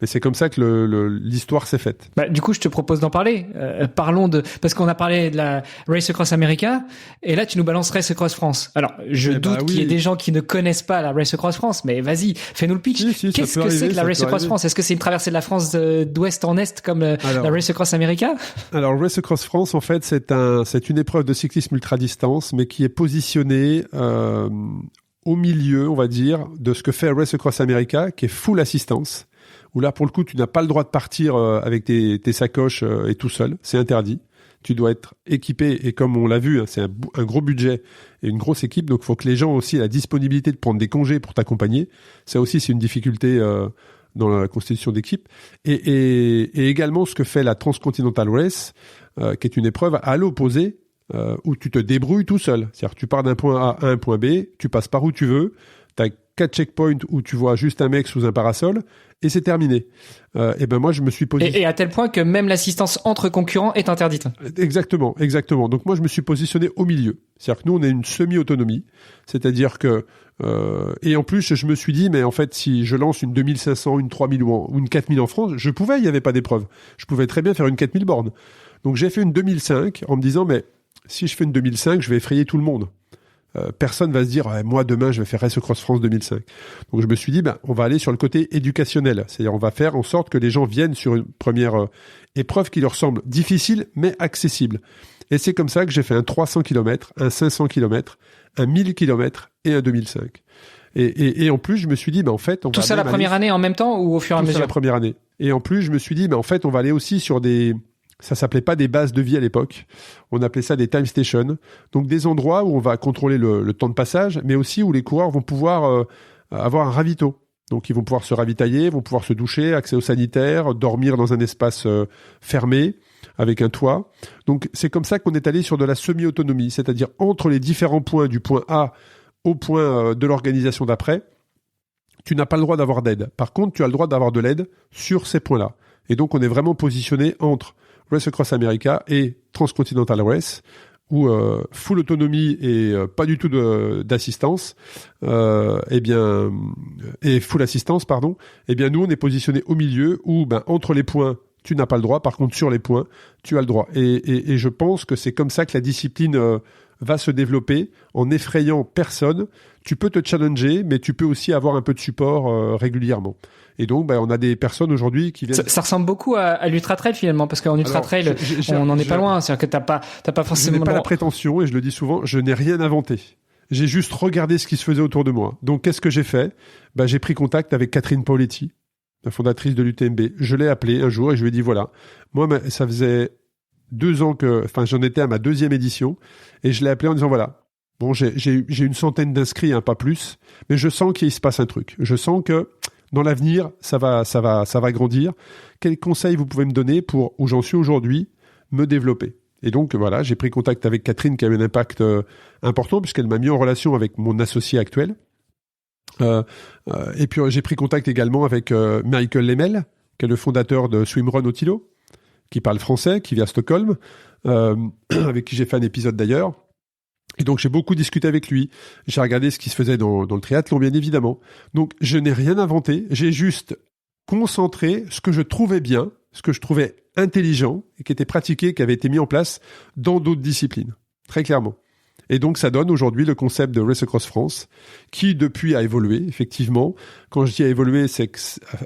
Mais c'est comme ça que l'histoire s'est faite. Du coup, je te propose d'en parler. Parlons parce qu'on a parlé de la Race Across America, et là, tu nous balances Race Across France. Alors, je doute qu'il y ait des gens qui ne connaissent pas la Race Across France, mais vas-y, fais-nous le pitch. Qu'est-ce que c'est que la Race Across France? Est-ce que c'est une traversée de la France d'ouest en est comme la Race Across America? Alors, Race Across France, en fait, c'est une épreuve de cyclisme ultra-distance, mais qui est positionnée au milieu, on va dire, de ce que fait Race Across America, qui est full assistance. Où là, pour le coup, tu n'as pas le droit de partir avec tes sacoches et tout seul. C'est interdit. Tu dois être équipé. Et comme on l'a vu, c'est un gros budget et une grosse équipe. Donc, il faut que les gens aussi aient la disponibilité de prendre des congés pour t'accompagner. Ça aussi, c'est une difficulté dans la constitution d'équipe. Et également, ce que fait la Transcontinental Race, qui est une épreuve à l'opposé, où tu te débrouilles tout seul. C'est-à-dire que tu pars d'un point A à un point B, tu passes par où tu veux, tu as 4 checkpoints où tu vois juste un mec sous un parasol, et c'est terminé. Et ben moi, je me suis positionné. Et à tel point que même l'assistance entre concurrents est interdite. Exactement. Donc moi, je me suis positionné au milieu. C'est-à-dire que nous, on a une semi-autonomie. C'est-à-dire que et en plus, je me suis dit, mais en fait, si je lance une 2500, une 3000 ou une 4000 en France, il n'y avait pas d'épreuve. Je pouvais très bien faire une 4000 bornes. Donc j'ai fait une 2005 en me disant, mais si je fais une 2005, je vais effrayer tout le monde. Personne va se dire moi demain je vais faire Race Across France 2005. Donc je me suis dit on va aller sur le côté éducationnel, c'est-à-dire on va faire en sorte que les gens viennent sur une première épreuve qui leur semble difficile mais accessible. Et c'est comme ça que j'ai fait un 300 km, un 500 km, un 1000 km et un 2005. Et en plus je me suis dit en fait tout ça la première année en même temps ou au fur et à mesure? Tout ça la première année. Et en plus je me suis dit en fait on va aller aussi sur ça s'appelait pas des bases de vie à l'époque. On appelait ça des time stations. Donc des endroits où on va contrôler le temps de passage, mais aussi où les coureurs vont pouvoir avoir un ravito. Donc ils vont pouvoir se ravitailler, vont pouvoir se doucher, accès aux sanitaires, dormir dans un espace fermé avec un toit. Donc c'est comme ça qu'on est allé sur de la semi-autonomie, c'est-à-dire entre les différents points du point A au point de l'organisation d'après, tu n'as pas le droit d'avoir d'aide. Par contre, tu as le droit d'avoir de l'aide sur ces points-là. Et donc on est vraiment positionné entre Race Across America et Transcontinental Race, où full autonomie et pas du tout d'assistance, et full assistance, pardon. Eh bien, nous, on est positionné au milieu, où entre les points, tu n'as pas le droit. Par contre, sur les points, tu as le droit. Et je pense que c'est comme ça que la discipline va se développer, en effrayant personne. Tu peux te challenger, mais tu peux aussi avoir un peu de support régulièrement. Et donc, on a des personnes aujourd'hui qui viennent. Ça ressemble beaucoup à l'ultra trail finalement, parce qu'en ultra trail, on n'en est pas loin. C'est-à-dire que t'as pas forcément. Je n'ai pas la prétention, et je le dis souvent, je n'ai rien inventé. J'ai juste regardé ce qui se faisait autour de moi. Donc, qu'est-ce que j'ai fait? J'ai pris contact avec Catherine Paoletti, la fondatrice de l'UTMB. Je l'ai appelée un jour et je lui ai dit voilà, moi, ça faisait 2 ans j'en étais à ma 2e édition, et je l'ai appelée en disant voilà. Bon, j'ai une centaine d'inscrits, pas plus, mais je sens qu'il se passe un truc. Je sens que dans l'avenir, ça va grandir. Quels conseils vous pouvez me donner pour, où j'en suis aujourd'hui, me développer? Et donc, voilà, j'ai pris contact avec Catherine qui a eu un impact important puisqu'elle m'a mis en relation avec mon associé actuel. Et puis, j'ai pris contact également avec Michael Lemel, qui est le fondateur de Swimrun Otilo, qui parle français, qui vit à Stockholm, avec qui j'ai fait un épisode d'ailleurs. Et donc, j'ai beaucoup discuté avec lui. J'ai regardé ce qui se faisait dans le triathlon, bien évidemment. Donc, je n'ai rien inventé. J'ai juste concentré ce que je trouvais bien, ce que je trouvais intelligent et qui était pratiqué, qui avait été mis en place dans d'autres disciplines. Très clairement. Et donc, ça donne aujourd'hui le concept de Race Across France, qui depuis a évolué, effectivement. Quand je dis a évolué, c'est que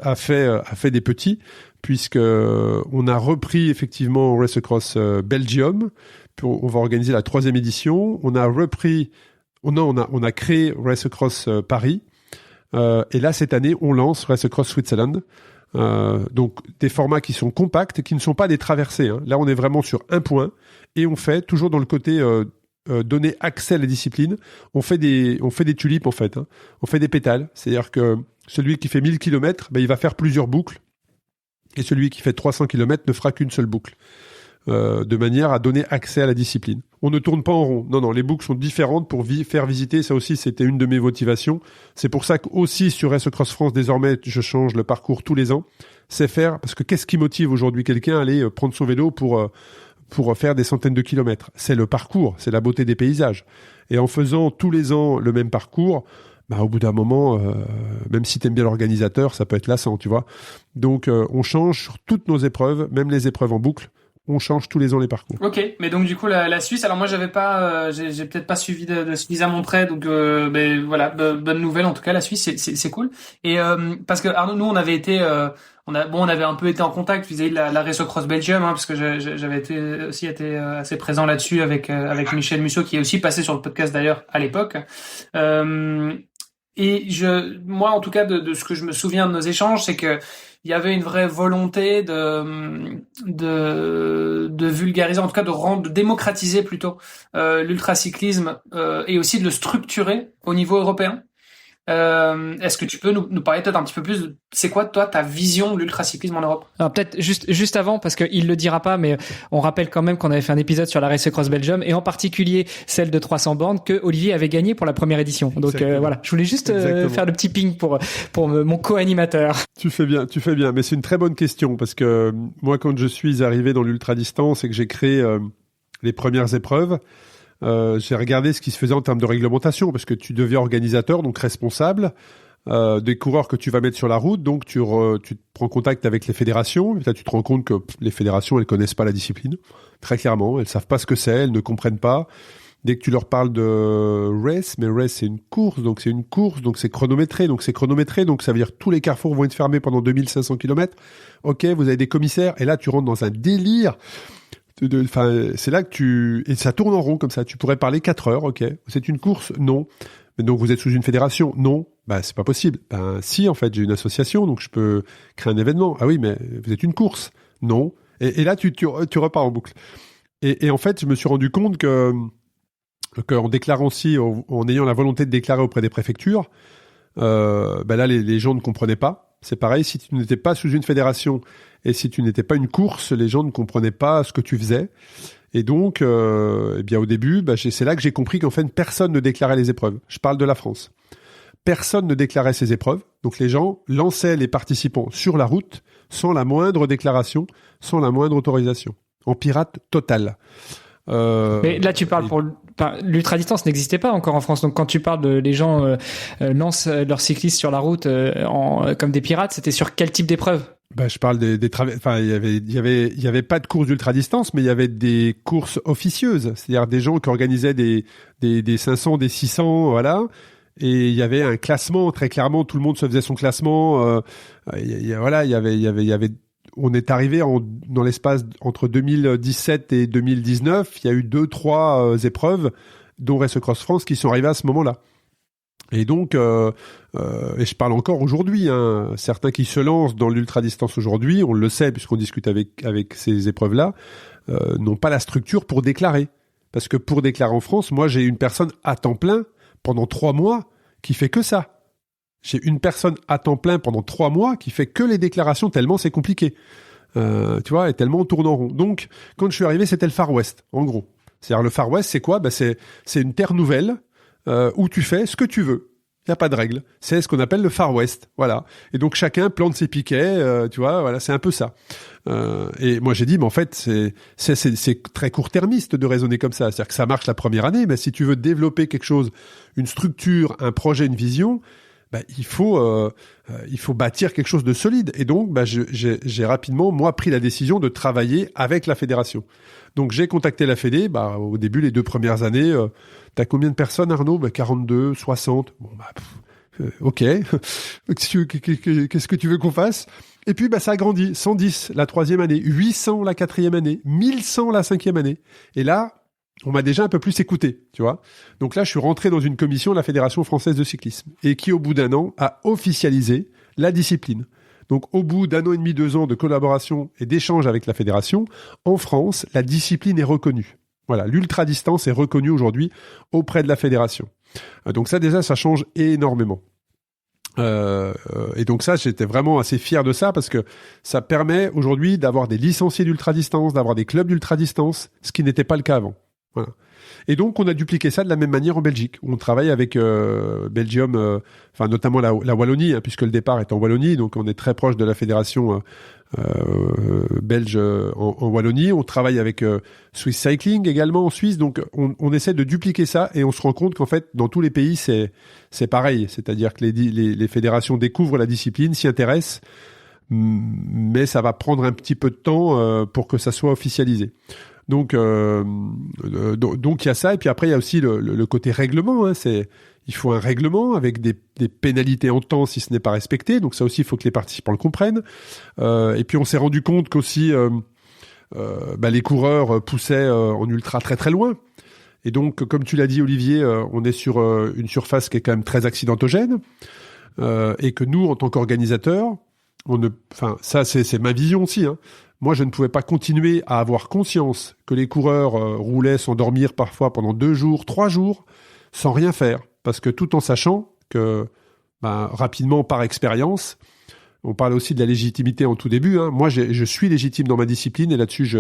a fait des petits, puisque on a repris effectivement Race Across Belgium. On va organiser la 3e édition. On a créé Race Across Paris. Et là, cette année, on lance Race Across Switzerland. Donc, des formats qui sont compacts, qui ne sont pas des traversées. Hein. Là, on est vraiment sur un point. Et on fait, toujours dans le côté donner accès à la discipline, on fait des tulipes, en fait. Hein. On fait des pétales. C'est-à-dire que celui qui fait 1000 km, il va faire plusieurs boucles. Et celui qui fait 300 km ne fera qu'une seule boucle. De manière à donner accès à la discipline. On ne tourne pas en rond. Non, les boucles sont différentes pour faire visiter. Ça aussi, c'était une de mes motivations. C'est pour ça qu'aussi sur Race Across France, désormais, je change le parcours tous les ans. C'est faire, parce que qu'est-ce qui motive aujourd'hui quelqu'un à aller prendre son vélo pour faire des centaines de kilomètres? C'est le parcours, c'est la beauté des paysages. Et en faisant tous les ans le même parcours, au bout d'un moment, même si t'aimes bien l'organisateur, ça peut être lassant, tu vois. Donc, on change sur toutes nos épreuves, même les épreuves en boucle. On change tous les ans les parcours. Ok, mais donc du coup la Suisse. Alors moi j'avais pas, j'ai peut-être pas suivi de suffisamment près. Donc voilà, bonne nouvelle en tout cas. La Suisse c'est cool. Et parce que Arnaud, nous on avait été, on avait un peu été en contact vis-à-vis de la Race Across Belgium, hein, parce que j'avais été assez présent là-dessus avec Michel Musso qui est aussi passé sur le podcast d'ailleurs à l'époque. Et moi en tout cas de ce que je me souviens de nos échanges, c'est que il y avait une vraie volonté de vulgariser, en tout cas de démocratiser plutôt l'ultracyclisme et aussi de le structurer au niveau européen. Est-ce que tu peux nous parler peut-être un petit peu plus de c'est quoi toi ta vision de l'ultracyclisme en Europe? Alors peut-être juste avant, parce qu'il le dira pas, mais on rappelle quand même qu'on avait fait un épisode sur la Race Across Belgium et en particulier celle de 300 bornes que Olivier avait gagné pour la première édition. Donc voilà, je voulais juste faire le petit ping pour mon co-animateur. Tu fais bien, mais c'est une très bonne question parce que moi quand je suis arrivé dans l'ultra-distance et que j'ai créé les premières épreuves, j'ai regardé ce qui se faisait en termes de réglementation parce que tu deviens organisateur, donc responsable des coureurs que tu vas mettre sur la route, donc tu te prends contact avec les fédérations, et là tu te rends compte que les fédérations elles connaissent pas la discipline, très clairement, elles savent pas ce que c'est, elles ne comprennent pas. Dès que tu leur parles de race, mais race c'est une course, donc c'est chronométré, donc ça veut dire que tous les carrefours vont être fermés pendant 2500 km. Ok, vous avez des commissaires, et là tu rentres dans un délire. C'est là que et ça tourne en rond comme ça. Tu pourrais parler 4 heures, ok. C'est une course? Non. Mais donc vous êtes sous une fédération? Non. C'est pas possible. Si, en fait, j'ai une association, donc je peux créer un événement. Ah oui, mais vous êtes une course? Non. Et là, tu repars en boucle. Et en fait, je me suis rendu compte qu'en déclarant aussi, en ayant la volonté de déclarer auprès des préfectures, là, les gens ne comprenaient pas. C'est pareil, si tu n'étais pas sous une fédération et si tu n'étais pas une course, les gens ne comprenaient pas ce que tu faisais. Et donc, au début, c'est là que j'ai compris qu'en fait, personne ne déclarait les épreuves. Je parle de la France. Personne ne déclarait ses épreuves. Donc, les gens lançaient les participants sur la route sans la moindre déclaration, sans la moindre autorisation. En pirate total. Mais là, tu parles l'ultra-distance n'existait pas encore en France. Donc, quand tu parles de les gens lancent leurs cyclistes sur la route comme des pirates, c'était sur quel type d'épreuve? Je parle des enfin, il y avait pas de course d'ultra-distance, mais il y avait des courses officieuses. C'est-à-dire des gens qui organisaient des 500, des 600, voilà. Et il y avait un classement, très clairement, tout le monde se faisait son classement. On est arrivé dans l'espace entre 2017 et 2019, il y a eu 2-3 épreuves, dont Race Across France, qui sont arrivées à ce moment-là. Et donc, et je parle encore aujourd'hui, hein, certains qui se lancent dans l'ultra-distance aujourd'hui, on le sait puisqu'on discute avec ces épreuves-là, n'ont pas la structure pour déclarer. Parce que pour déclarer en France, moi j'ai une personne à temps plein pendant 3 mois qui fait que ça. J'ai une personne à temps plein pendant 3 mois qui fait que les déclarations tellement c'est compliqué. Tu vois, et tellement on tourne en rond. Donc, quand je suis arrivé, c'était le Far West, en gros. C'est-à-dire le Far West, c'est quoi? C'est une terre nouvelle où tu fais ce que tu veux. Il n'y a pas de règle. C'est ce qu'on appelle le Far West. Voilà. Et donc, chacun plante ses piquets, tu vois, voilà, c'est un peu ça. Et moi, j'ai dit, mais en fait, c'est très court-termiste de raisonner comme ça. C'est-à-dire que ça marche la première année, mais si tu veux développer quelque chose, une structure, un projet, une vision, il faut bâtir quelque chose de solide. Et donc, j'ai rapidement, moi, pris la décision de travailler avec la fédération. Donc, j'ai contacté la Fédé. Au début, les 2 premières années, t'as combien de personnes, Arnaud? 42, 60. Bon, ok. Qu'est-ce que tu veux qu'on fasse? Et puis, ça a grandi. 110 la 3e année, 800 la 4e année, 1100 la 5e année. Et là, on m'a déjà un peu plus écouté, tu vois. Donc là, je suis rentré dans une commission de la Fédération française de cyclisme et qui, au bout d'1 an, a officialisé la discipline. Donc, au bout d'1 an et demi, 2 ans de collaboration et d'échange avec la fédération, en France, la discipline est reconnue. Voilà, l'ultra-distance est reconnue aujourd'hui auprès de la fédération. Donc ça, déjà, ça change énormément. Et donc ça, j'étais vraiment assez fier de ça parce que ça permet aujourd'hui d'avoir des licenciés d'ultra-distance, d'avoir des clubs d'ultra-distance, ce qui n'était pas le cas avant. Voilà. Et donc, on a dupliqué ça de la même manière en Belgique, où on travaille avec Belgium, notamment la Wallonie, puisque le départ est en Wallonie, donc on est très proche de la fédération belge en Wallonie. On travaille avec Swiss Cycling également en Suisse, donc on essaie de dupliquer ça et on se rend compte qu'en fait, dans tous les pays, c'est pareil, c'est-à-dire que les fédérations découvrent la discipline, s'y intéressent, mais ça va prendre un petit peu de temps pour que ça soit officialisé. Donc il y a ça, et puis après il y a aussi le côté règlement. Il faut un règlement avec des pénalités en temps si ce n'est pas respecté. Donc ça aussi, il faut que les participants le comprennent. Et puis on s'est rendu compte qu'aussi les coureurs poussaient en ultra très très loin. Et donc, comme tu l'as dit, Olivier, on est sur une surface qui est quand même très accidentogène, et que nous, en tant qu'organisateurs, ça c'est ma vision aussi. Moi, je ne pouvais pas continuer à avoir conscience que les coureurs roulaient sans dormir parfois pendant 2 jours, 3 jours, sans rien faire. Parce que tout en sachant que, rapidement, par expérience, on parle aussi de la légitimité en tout début. Moi, je suis légitime dans ma discipline et là-dessus,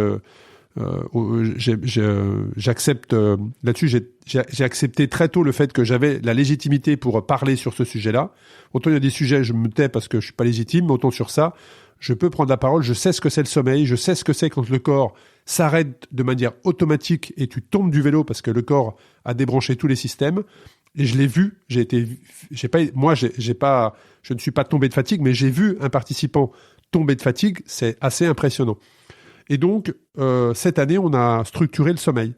j'accepte. Là-dessus, j'ai accepté très tôt le fait que j'avais la légitimité pour parler sur ce sujet-là. Autant il y a des sujets, je me tais parce que je suis pas légitime, mais autant sur ça, je peux prendre la parole. Je sais ce que c'est le sommeil, je sais ce que c'est quand le corps s'arrête de manière automatique et tu tombes du vélo parce que le corps a débranché tous les systèmes. Et je l'ai vu. Je ne suis pas tombé de fatigue, mais j'ai vu un participant tomber de fatigue. C'est assez impressionnant. Et donc, cette année, on a structuré le sommeil.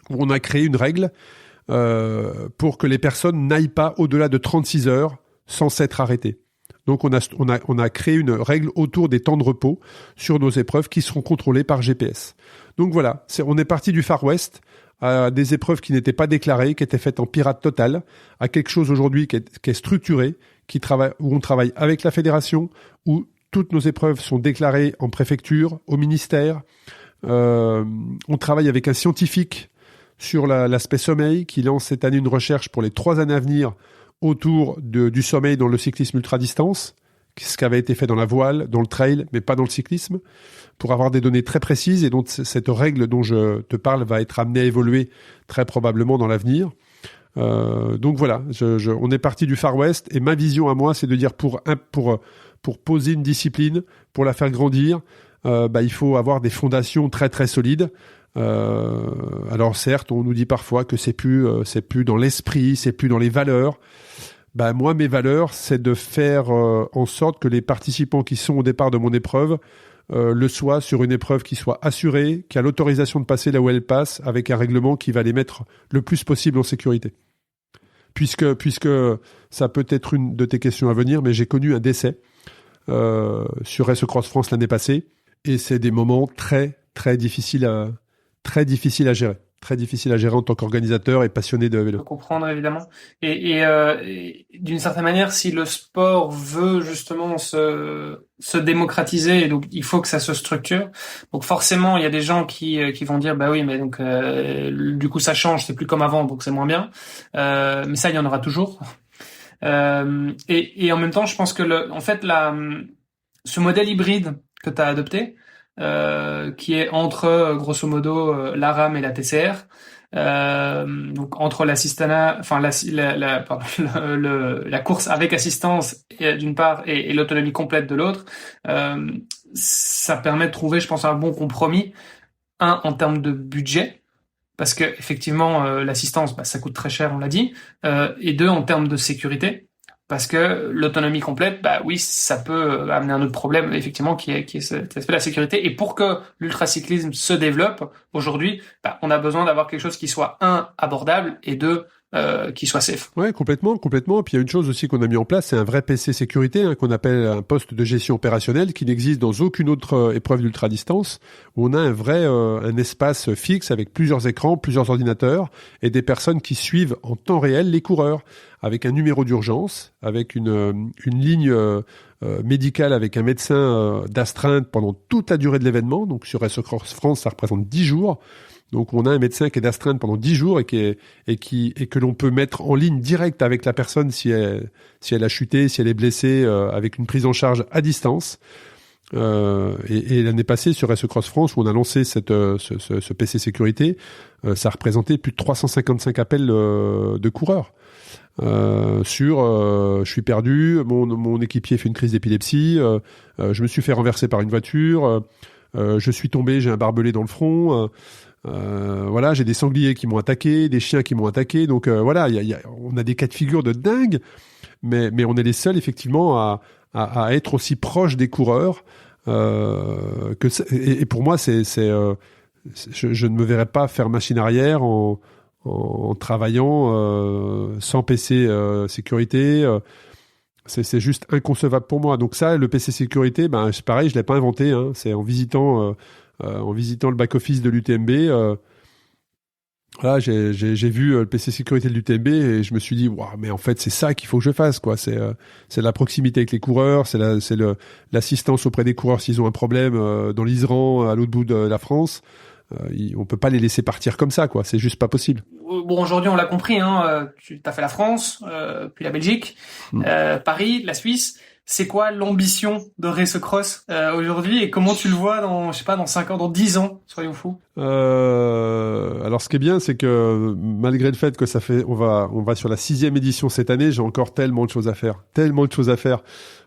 On a créé une règle pour que les personnes n'aillent pas au-delà de 36 heures sans s'être arrêtées. Donc, on a créé une règle autour des temps de repos sur nos épreuves qui seront contrôlées par GPS. Donc voilà, on est parti du Far West à des épreuves qui n'étaient pas déclarées, qui étaient faites en pirate total, à quelque chose aujourd'hui qui est structuré, où on travaille avec la fédération, où toutes nos épreuves sont déclarées en préfecture, au ministère. On travaille avec un scientifique sur l'aspect sommeil qui lance cette année une recherche pour les 3 années à venir autour du sommeil dans le cyclisme ultra-distance, ce qui avait été fait dans la voile, dans le trail, mais pas dans le cyclisme, pour avoir des données très précises. Et donc, cette règle dont je te parle va être amenée à évoluer très probablement dans l'avenir. Donc voilà, on est parti du Far West et ma vision à moi, c'est de dire pour poser une discipline, pour la faire grandir, il faut avoir des fondations très très solides. Alors certes, on nous dit parfois que c'est plus dans l'esprit, c'est plus dans les valeurs. Moi, mes valeurs, c'est de faire en sorte que les participants qui sont au départ de mon épreuve le soient sur une épreuve qui soit assurée, qui a l'autorisation de passer là où elle passe, avec un règlement qui va les mettre le plus possible en sécurité. Puisque ça peut être une de tes questions à venir, mais j'ai connu un décès sur Race Cross France l'année passée, et c'est des moments très très difficiles à gérer. Très difficile à gérer en tant qu'organisateur et passionné de vélo. Je peux comprendre évidemment. Et d'une certaine manière, si le sport veut justement se démocratiser, donc il faut que ça se structure. Donc forcément, il y a des gens qui vont dire bah oui, mais donc du coup ça change, c'est plus comme avant, donc c'est moins bien. Mais ça, il y en aura toujours. Et en même temps, je pense que ce modèle hybride que tu as adopté, qui est entre grosso modo la RAM et la TCR, donc entre l'assistana, enfin la course avec assistance d'une part et l'autonomie complète de l'autre, ça permet de trouver, je pense, un bon compromis, en termes de budget, parce que effectivement l'assistance ça coûte très cher, on l'a dit, et 2 en termes de sécurité, parce que l'autonomie complète, oui, ça peut amener un autre problème, effectivement, qui est cet aspect de la sécurité. Et pour que l'ultracyclisme se développe, aujourd'hui, on a besoin d'avoir quelque chose qui soit, abordable, et deux, qui soit safe. Ouais, complètement. Puis il y a une chose aussi qu'on a mis en place, c'est un vrai PC sécurité, qu'on appelle un poste de gestion opérationnelle, qui n'existe dans aucune autre épreuve d'ultra-distance, où on a un espace fixe avec plusieurs écrans, plusieurs ordinateurs, et des personnes qui suivent en temps réel les coureurs, avec un numéro d'urgence, avec une ligne médicale avec un médecin d'astreinte pendant toute la durée de l'événement. Donc sur Race Across France, ça représente 10 jours. Donc on a un médecin qui est d'astreinte pendant 10 jours et que l'on peut mettre en ligne directe avec la personne si elle a chuté, si elle est blessée, avec une prise en charge à distance. Et l'année passée sur Race Across France, où on a lancé ce PC sécurité, ça représentait plus de 355 appels de coureurs. Je suis perdu, mon équipier fait une crise d'épilepsie, je me suis fait renverser par une voiture, je suis tombé, j'ai un barbelé dans le front. Voilà, j'ai des sangliers qui m'ont attaqué, des chiens qui m'ont attaqué. Donc voilà, on a des cas de figure de dingue, mais on est les seuls effectivement à être aussi proches des coureurs. Et pour moi, je ne me verrais pas faire machine arrière en travaillant sans PC sécurité. C'est juste inconcevable pour moi. Donc ça, le PC sécurité, c'est pareil, je l'ai pas inventé. C'est en visitant le back-office de l'UTMB. Voilà, j'ai vu le PC sécurité de l'UTMB et je me suis dit, waouh, mais en fait, c'est ça qu'il faut que je fasse, quoi. C'est la proximité avec les coureurs, c'est l'assistance auprès des coureurs s'ils ont un problème dans l'Isran, à l'autre bout de la France. On peut pas les laisser partir comme ça, quoi. C'est juste pas possible. Bon, aujourd'hui, on l'a compris, tu as fait la France, puis la Belgique, Paris, la Suisse. C'est quoi l'ambition de Race Across aujourd'hui et comment tu le vois dans 5 ans, dans 10 ans, soyons fous? Alors ce qui est bien, c'est que malgré le fait que on va sur la 6e édition cette année, j'ai encore tellement de choses à faire.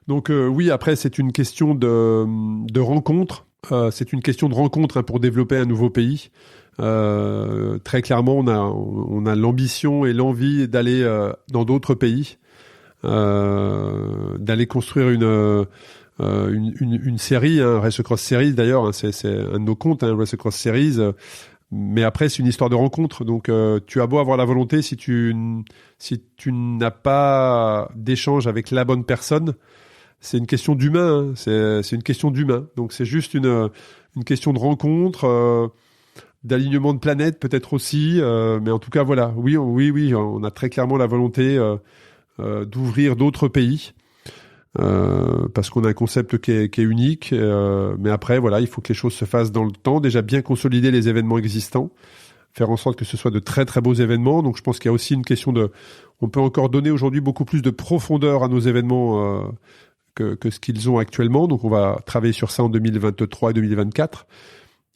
Donc oui, après c'est une question de rencontre. C'est une question de rencontre pour développer un nouveau pays. Très clairement, on a l'ambition et l'envie d'aller dans d'autres pays. D'aller construire une série, Race Across Series d'ailleurs, c'est un de nos comptes, Race Across Series. Mais après, c'est une histoire de rencontre. Donc, tu as beau avoir la volonté, si tu n'as pas d'échange avec la bonne personne, c'est une question d'humain. C'est une question d'humain. Donc, c'est juste une question de rencontre, d'alignement de planète peut-être aussi. Mais en tout cas, voilà. Oui, on a très clairement la volonté d'ouvrir d'autres pays parce qu'on a un concept qui est unique, mais après voilà, il faut que les choses se fassent dans le temps, déjà bien consolider les événements existants, faire en sorte que ce soit de très très beaux événements. Donc je pense qu'il y a aussi une question on peut encore donner aujourd'hui beaucoup plus de profondeur à nos événements que ce qu'ils ont actuellement, donc on va travailler sur ça en 2023 et 2024,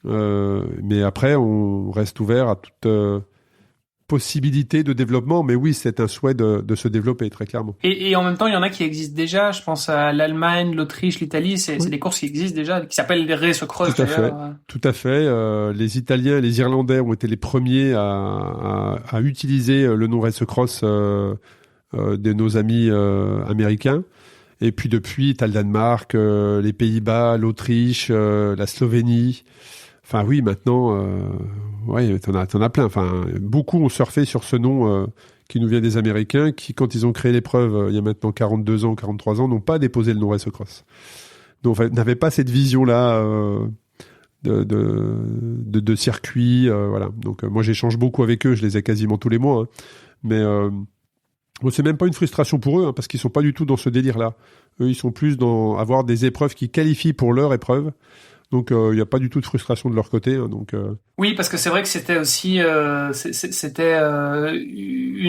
mais après on reste ouvert à toute possibilité de développement, mais oui, c'est un souhait de se développer, très clairement. Et en même temps, il y en a qui existent déjà, je pense à l'Allemagne, l'Autriche, l'Italie, c'est des courses qui existent déjà, qui s'appellent les Race Across. Tout à fait. Les Italiens et les Irlandais ont été les premiers à utiliser le nom Race Across de nos amis américains. Et puis depuis, t'as le Danemark, les Pays-Bas, l'Autriche, la Slovénie. Enfin oui, maintenant, t'en as plein. Enfin, beaucoup ont surfé sur ce nom qui nous vient des Américains, qui, quand ils ont créé l'épreuve il y a maintenant 42 ans, 43 ans, n'ont pas déposé le nom Race Across. Donc, n'avaient pas cette vision-là de circuit. Voilà. Donc, moi, j'échange beaucoup avec eux. Je les ai quasiment tous les mois. Mais c'est même pas une frustration pour eux, parce qu'ils sont pas du tout dans ce délire-là. Eux, ils sont plus dans avoir des épreuves qui qualifient pour leur épreuve. Donc il n'y a pas du tout de frustration de leur côté. Oui, parce que c'est vrai que c'était aussi une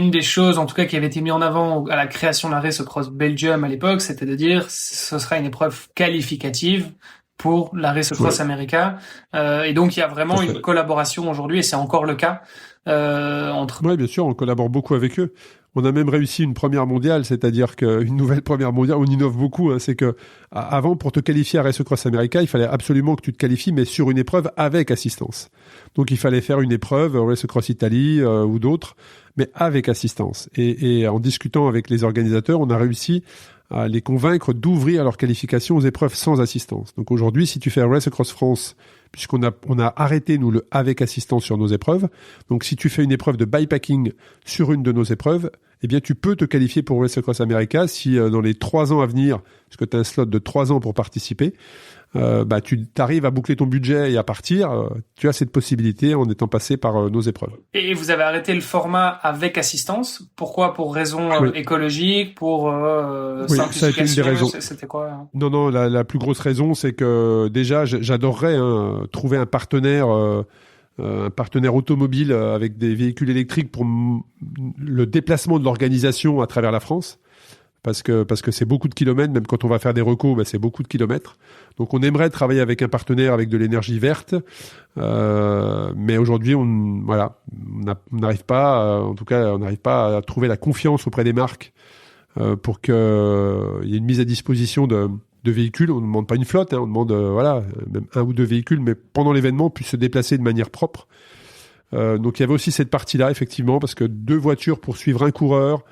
des choses, en tout cas, qui avait été mis en avant à la création de la Race Across Belgium à l'époque, c'était de dire ce sera une épreuve qualificative pour la Race Across America. Et donc il y a vraiment une collaboration aujourd'hui, et c'est encore le cas entre. Oui, bien sûr, on collabore beaucoup avec eux. On a même réussi une première mondiale, c'est-à-dire qu'une nouvelle première mondiale, on innove beaucoup, hein, c'est que avant, pour te qualifier à Race Cross America, il fallait absolument que tu te qualifies, mais sur une épreuve avec assistance. Donc il fallait faire une épreuve, Race Cross Italie ou d'autres, mais avec assistance. Et en discutant avec les organisateurs, on a réussi à les convaincre d'ouvrir leur qualification aux épreuves sans assistance. Donc aujourd'hui, si tu fais Race Across France, puisqu'on a arrêté, nous, le avec assistance sur nos épreuves, donc si tu fais une épreuve de bikepacking sur une de nos épreuves, eh bien, tu peux te qualifier pour Race Across America si dans les 3 ans à venir, parce que tu as un slot de 3 ans pour participer, tu arrives à boucler ton budget et à partir, tu as cette possibilité en étant passé par nos épreuves. Et vous avez arrêté le format avec assistance. Pourquoi? Pour raisons écologiques, pour simplification. Ça a été une des raisons. C'était quoi? Non, la plus grosse raison, c'est que déjà, j'adorerais trouver un partenaire automobile avec des véhicules électriques pour le déplacement de l'organisation à travers la France. Parce que c'est beaucoup de kilomètres, même quand on va faire des recos, c'est beaucoup de kilomètres. Donc on aimerait travailler avec un partenaire avec de l'énergie verte, mais aujourd'hui on n'arrive pas, on n'arrive pas à trouver la confiance auprès des marques pour qu'il y ait une mise à disposition de véhicules. On ne demande pas une flotte, on demande même 1 ou 2 véhicules, mais pendant l'événement puissent se déplacer de manière propre. Donc il y avait aussi cette partie-là effectivement, parce que 2 voitures pour suivre un coureur.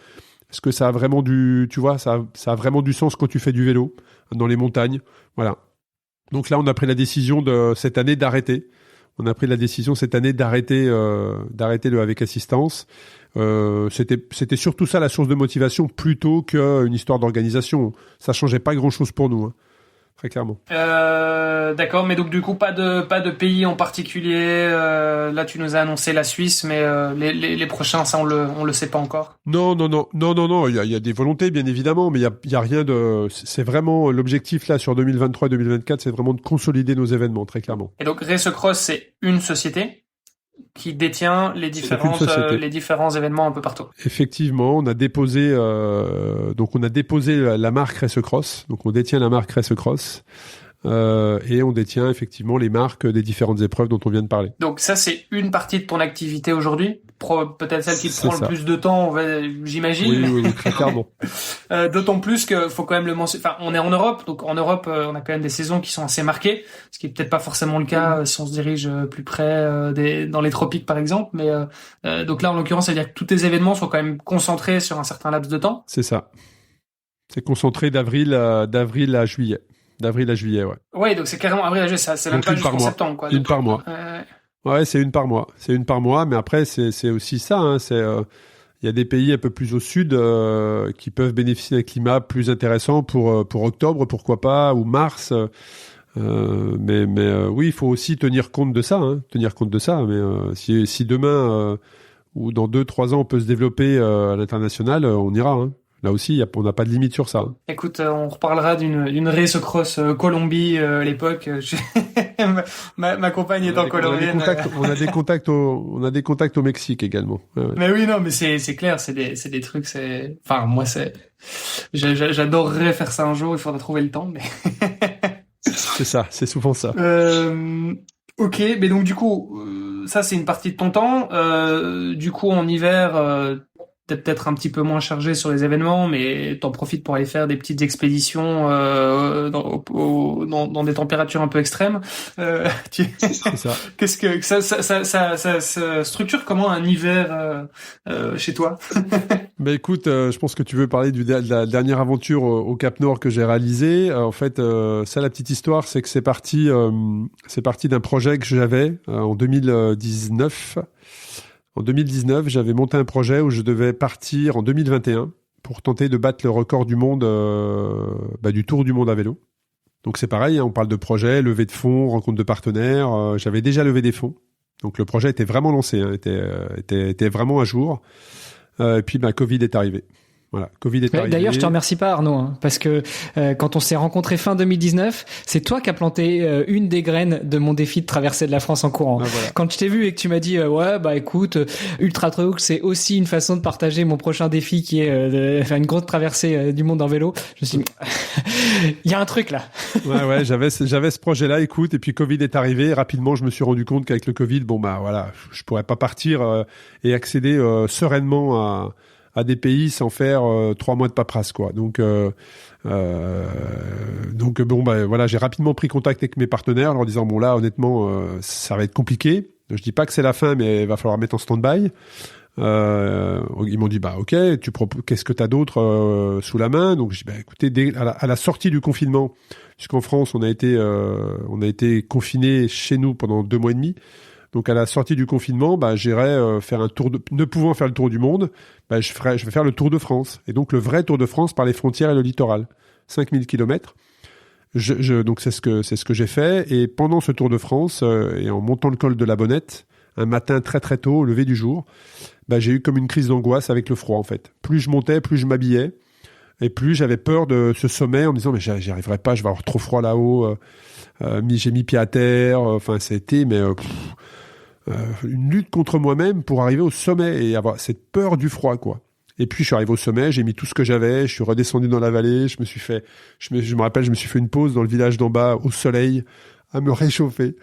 Est-ce que ça a vraiment ça a vraiment du sens quand tu fais du vélo dans les montagnes? Voilà. Donc là, on a pris la décision cette année d'arrêter. On a pris la décision cette année d'arrêter le avec assistance. C'était surtout ça la source de motivation plutôt qu'une histoire d'organisation. Ça changeait pas grand-chose pour nous, hein, très clairement. D'accord, mais donc du coup pas de pays en particulier. Là, tu nous as annoncé la Suisse, mais les prochains, ça on le sait pas encore. Non. Il y a des volontés bien évidemment, mais il y a rien de. C'est vraiment l'objectif là sur 2023 et 2024, c'est vraiment de consolider nos événements très clairement. Et donc Race Across, c'est une société qui détient les différents événements un peu partout. Effectivement, on a déposé la marque Race Across, donc on détient la marque Race Across. Et on détient effectivement les marques des différentes épreuves dont on vient de parler. Donc ça, c'est une partie de ton activité aujourd'hui, peut-être celle qui te prend le plus de temps, j'imagine. Oui, très clairement. D'autant plus que faut quand même le mentionner. Enfin, on est en Europe, donc en Europe, on a quand même des saisons qui sont assez marquées, ce qui est peut-être pas forcément le cas si on se dirige plus près dans les tropiques par exemple. Mais donc là, en l'occurrence, ça veut dire que tous tes événements sont quand même concentrés sur un certain laps de temps. C'est ça. C'est concentré d'avril à juillet. D'avril à juillet, ouais. Ouais, donc c'est carrément avril à juillet, c'est même pas jusqu'en septembre, quoi. Une par mois. Ouais, c'est une par mois. C'est une par mois, mais après, c'est aussi ça, hein. Il y a des pays un peu plus au sud, qui peuvent bénéficier d'un climat plus intéressant pour octobre, pourquoi pas, ou mars. Mais oui, il faut aussi tenir compte de ça, hein. Mais, si demain, ou dans 2-3 ans, on peut se développer, à l'international, on ira, hein. Là aussi, on n'a pas de limite sur ça. Écoute, on reparlera d'une Race Across Colombie à l'époque. Ma compagne est en colombienne. On a des contacts au Mexique également. Ouais. Mais oui, non, mais c'est clair, c'est des trucs, enfin, moi, j'adorerais faire ça un jour, il faudra trouver le temps, mais. C'est ça, c'est souvent ça. Ok, mais donc du coup, ça c'est une partie de ton temps. Du coup, en hiver, t'es peut-être un petit peu moins chargé sur les événements, mais t'en profites pour aller faire des petites expéditions dans des températures un peu extrêmes. C'est ça. Qu'est-ce que ça se structure comment un hiver chez toi? Ben écoute, je pense que tu veux parler de la dernière aventure au Cap Nord que j'ai réalisée. En fait, ça, la petite histoire, c'est que c'est parti d'un projet que j'avais en 2019. En 2019, j'avais monté un projet où je devais partir en 2021 pour tenter de battre le record du monde, du Tour du monde à vélo. Donc c'est pareil, hein, on parle de projet, levée de fonds, rencontre de partenaires. J'avais déjà levé des fonds, donc le projet était vraiment lancé, hein, était vraiment à jour. Et puis Covid est arrivé. Voilà, Covid est arrivé. D'ailleurs, je te remercie pas, Arnaud, hein, parce que quand on s'est rencontrés fin 2019, c'est toi qui as planté une des graines de mon défi de traverser de la France en courant. Ah, voilà. Quand je t'ai vu et que tu m'as dit écoute, Ultra Trail, c'est aussi une façon de partager mon prochain défi qui est de faire une grosse traversée du monde en vélo. Je me suis dit, il y a un truc là. Ouais, j'avais ce projet-là. Écoute, et puis Covid est arrivé. Et rapidement, je me suis rendu compte qu'avec le Covid, je pourrais pas partir et accéder sereinement à des pays sans faire 3 mois de paperasse, quoi. Donc bon, bah voilà, j'ai rapidement pris contact avec mes partenaires en leur disant bon là, honnêtement, ça va être compliqué. Je dis pas que c'est la fin, mais il va falloir mettre en stand-by. Ils m'ont dit bah ok, qu'est-ce que t'as d'autre sous la main? Donc je dis bah écoutez, à la sortie du confinement, puisqu'en France on a été confinés chez nous pendant 2 mois et demi. Donc à la sortie du confinement, bah j'irai faire un tour ne pouvant faire le tour du monde, bah je vais faire le Tour de France. Et donc le vrai Tour de France par les frontières et le littoral, 5000 kilomètres. Donc c'est ce que j'ai fait. Et pendant ce Tour de France et en montant le col de la Bonnette, un matin très très tôt, au lever du jour, bah j'ai eu comme une crise d'angoisse avec le froid en fait. Plus je montais, plus je m'habillais. Et plus j'avais peur de ce sommet en me disant mais j'y arriverai pas, je vais avoir trop froid là-haut. J'ai mis pied à terre. Enfin c'était une lutte contre moi-même pour arriver au sommet et avoir cette peur du froid, quoi. Et puis je suis arrivé au sommet, j'ai mis tout ce que j'avais, je suis redescendu dans la vallée, je me rappelle, je me suis fait une pause dans le village d'en bas au soleil, à me réchauffer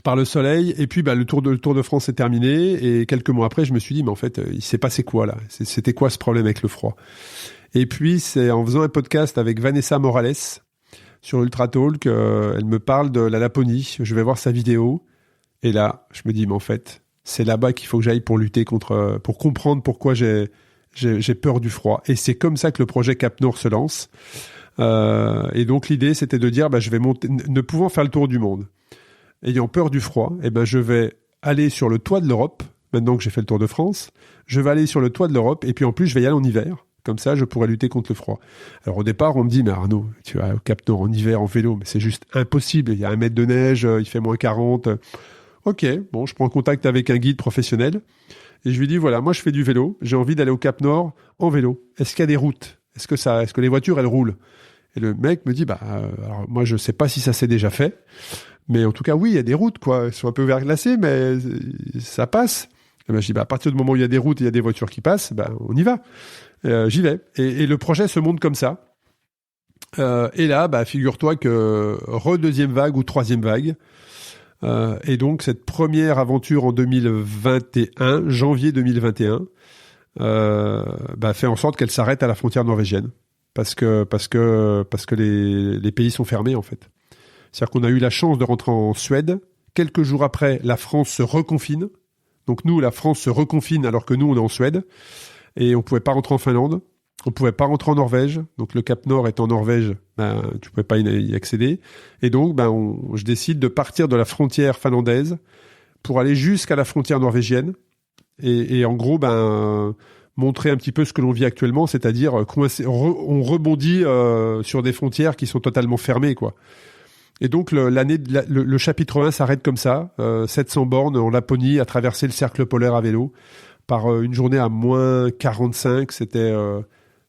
par le soleil. Et puis le Tour de France est terminé et quelques mois après, je me suis dit mais en fait, il s'est passé quoi là? C'était quoi ce problème avec le froid? Et puis c'est en faisant un podcast avec Vanessa Morales sur Ultra Talk, elle me parle de la Laponie. Je vais voir sa vidéo. Et là, je me dis, mais en fait, c'est là-bas qu'il faut que j'aille pour comprendre pourquoi j'ai peur du froid. Et c'est comme ça que le projet Cap Nord se lance. Et donc, l'idée, c'était de dire, je vais monter, ne pouvant faire le tour du monde, ayant peur du froid, je vais aller sur le toit de l'Europe. Maintenant que j'ai fait le Tour de France, je vais aller sur le toit de l'Europe. Et puis, en plus, je vais y aller en hiver. Comme ça, je pourrais lutter contre le froid. Alors au départ, on me dit, mais Arnaud, tu vas au Cap Nord en hiver en vélo, mais c'est juste impossible. Il y a 1 mètre de neige, il fait moins 40. Ok, bon, je prends contact avec un guide professionnel et je lui dis, voilà, moi je fais du vélo, j'ai envie d'aller au Cap Nord en vélo. Est-ce qu'il y a des routes? Est-ce que les voitures, elles roulent? Et le mec me dit, alors moi je sais pas si ça s'est déjà fait, mais en tout cas, oui, il y a des routes, quoi. Elles sont un peu verglacées, mais ça passe. Et je dis, à partir du moment où il y a des routes et il y a des voitures qui passent, on y va. J'y vais. Et le projet se monte comme ça. Et là, figure-toi que deuxième vague ou troisième vague. Et donc, cette première aventure en 2021, janvier 2021, fait en sorte qu'elle s'arrête à la frontière norvégienne. Parce que les pays sont fermés, en fait. C'est-à-dire qu'on a eu la chance de rentrer en Suède. Quelques jours après, la France se reconfine. Donc nous, la France se reconfine alors que nous, on est en Suède. Et on pouvait pas rentrer en Finlande, on pouvait pas rentrer en Norvège. Donc le Cap Nord est en Norvège, tu pouvais pas y accéder. Et donc je décide de partir de la frontière finlandaise pour aller jusqu'à la frontière norvégienne et en gros montrer un petit peu ce que l'on vit actuellement, c'est-à-dire on rebondit sur des frontières qui sont totalement fermées, quoi. Et donc le chapitre 1 s'arrête comme ça, 700 bornes en Laponie à traverser le cercle polaire à vélo. Par une journée à moins 45, c'était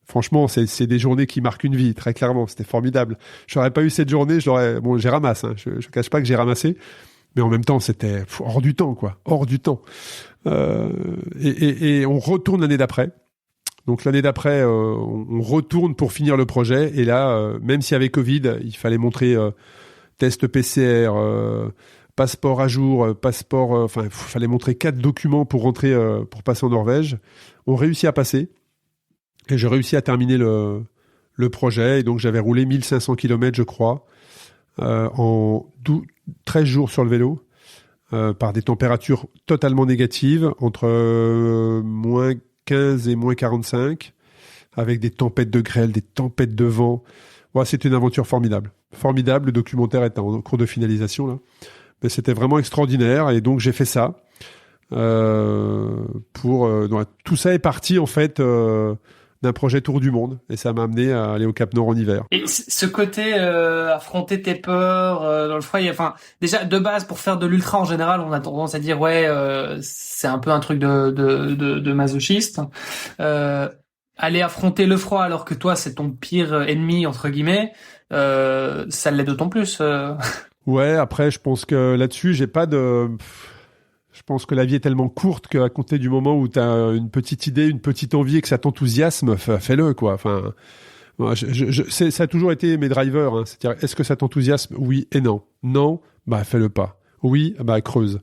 franchement, c'est des journées qui marquent une vie, très clairement. C'était formidable. J'aurais pas eu cette journée, j'ai ramassé. Hein, je cache pas que j'ai ramassé, mais en même temps, c'était hors du temps, quoi, hors du temps. Et on retourne l'année d'après. Donc l'année d'après, on retourne pour finir le projet. Et là, même s'il y avait Covid, il fallait montrer test PCR. Passeport à jour, il fallait montrer 4 documents pour rentrer, pour passer en Norvège. On réussit à passer et j'ai réussi à terminer le projet. Et donc j'avais roulé 1500 km, je crois, en 13 jours sur le vélo, par des températures totalement négatives, entre moins 15 et moins 45, avec des tempêtes de grêle, des tempêtes de vent. Ouais, c'était une aventure formidable. Formidable, le documentaire est en cours de finalisation, là. Mais c'était vraiment extraordinaire et donc j'ai fait ça. Tout ça est parti en fait d'un projet Tour du Monde et ça m'a amené à aller au Cap Nord en hiver. Et ce côté affronter tes peurs dans le froid, déjà de base pour faire de l'ultra en général, on a tendance à dire c'est un peu un truc de masochiste. Aller affronter le froid alors que toi c'est ton pire ennemi entre guillemets, ça l'est d'autant plus. Ouais, après, je pense que là-dessus, je pense que la vie est tellement courte qu'à compter du moment où tu as une petite idée, une petite envie et que ça t'enthousiasme, fais-le, quoi. Enfin, ça a toujours été mes drivers, hein. C'est-à-dire, est-ce que ça t'enthousiasme? Oui et non. Non, fais-le pas. Oui, creuse.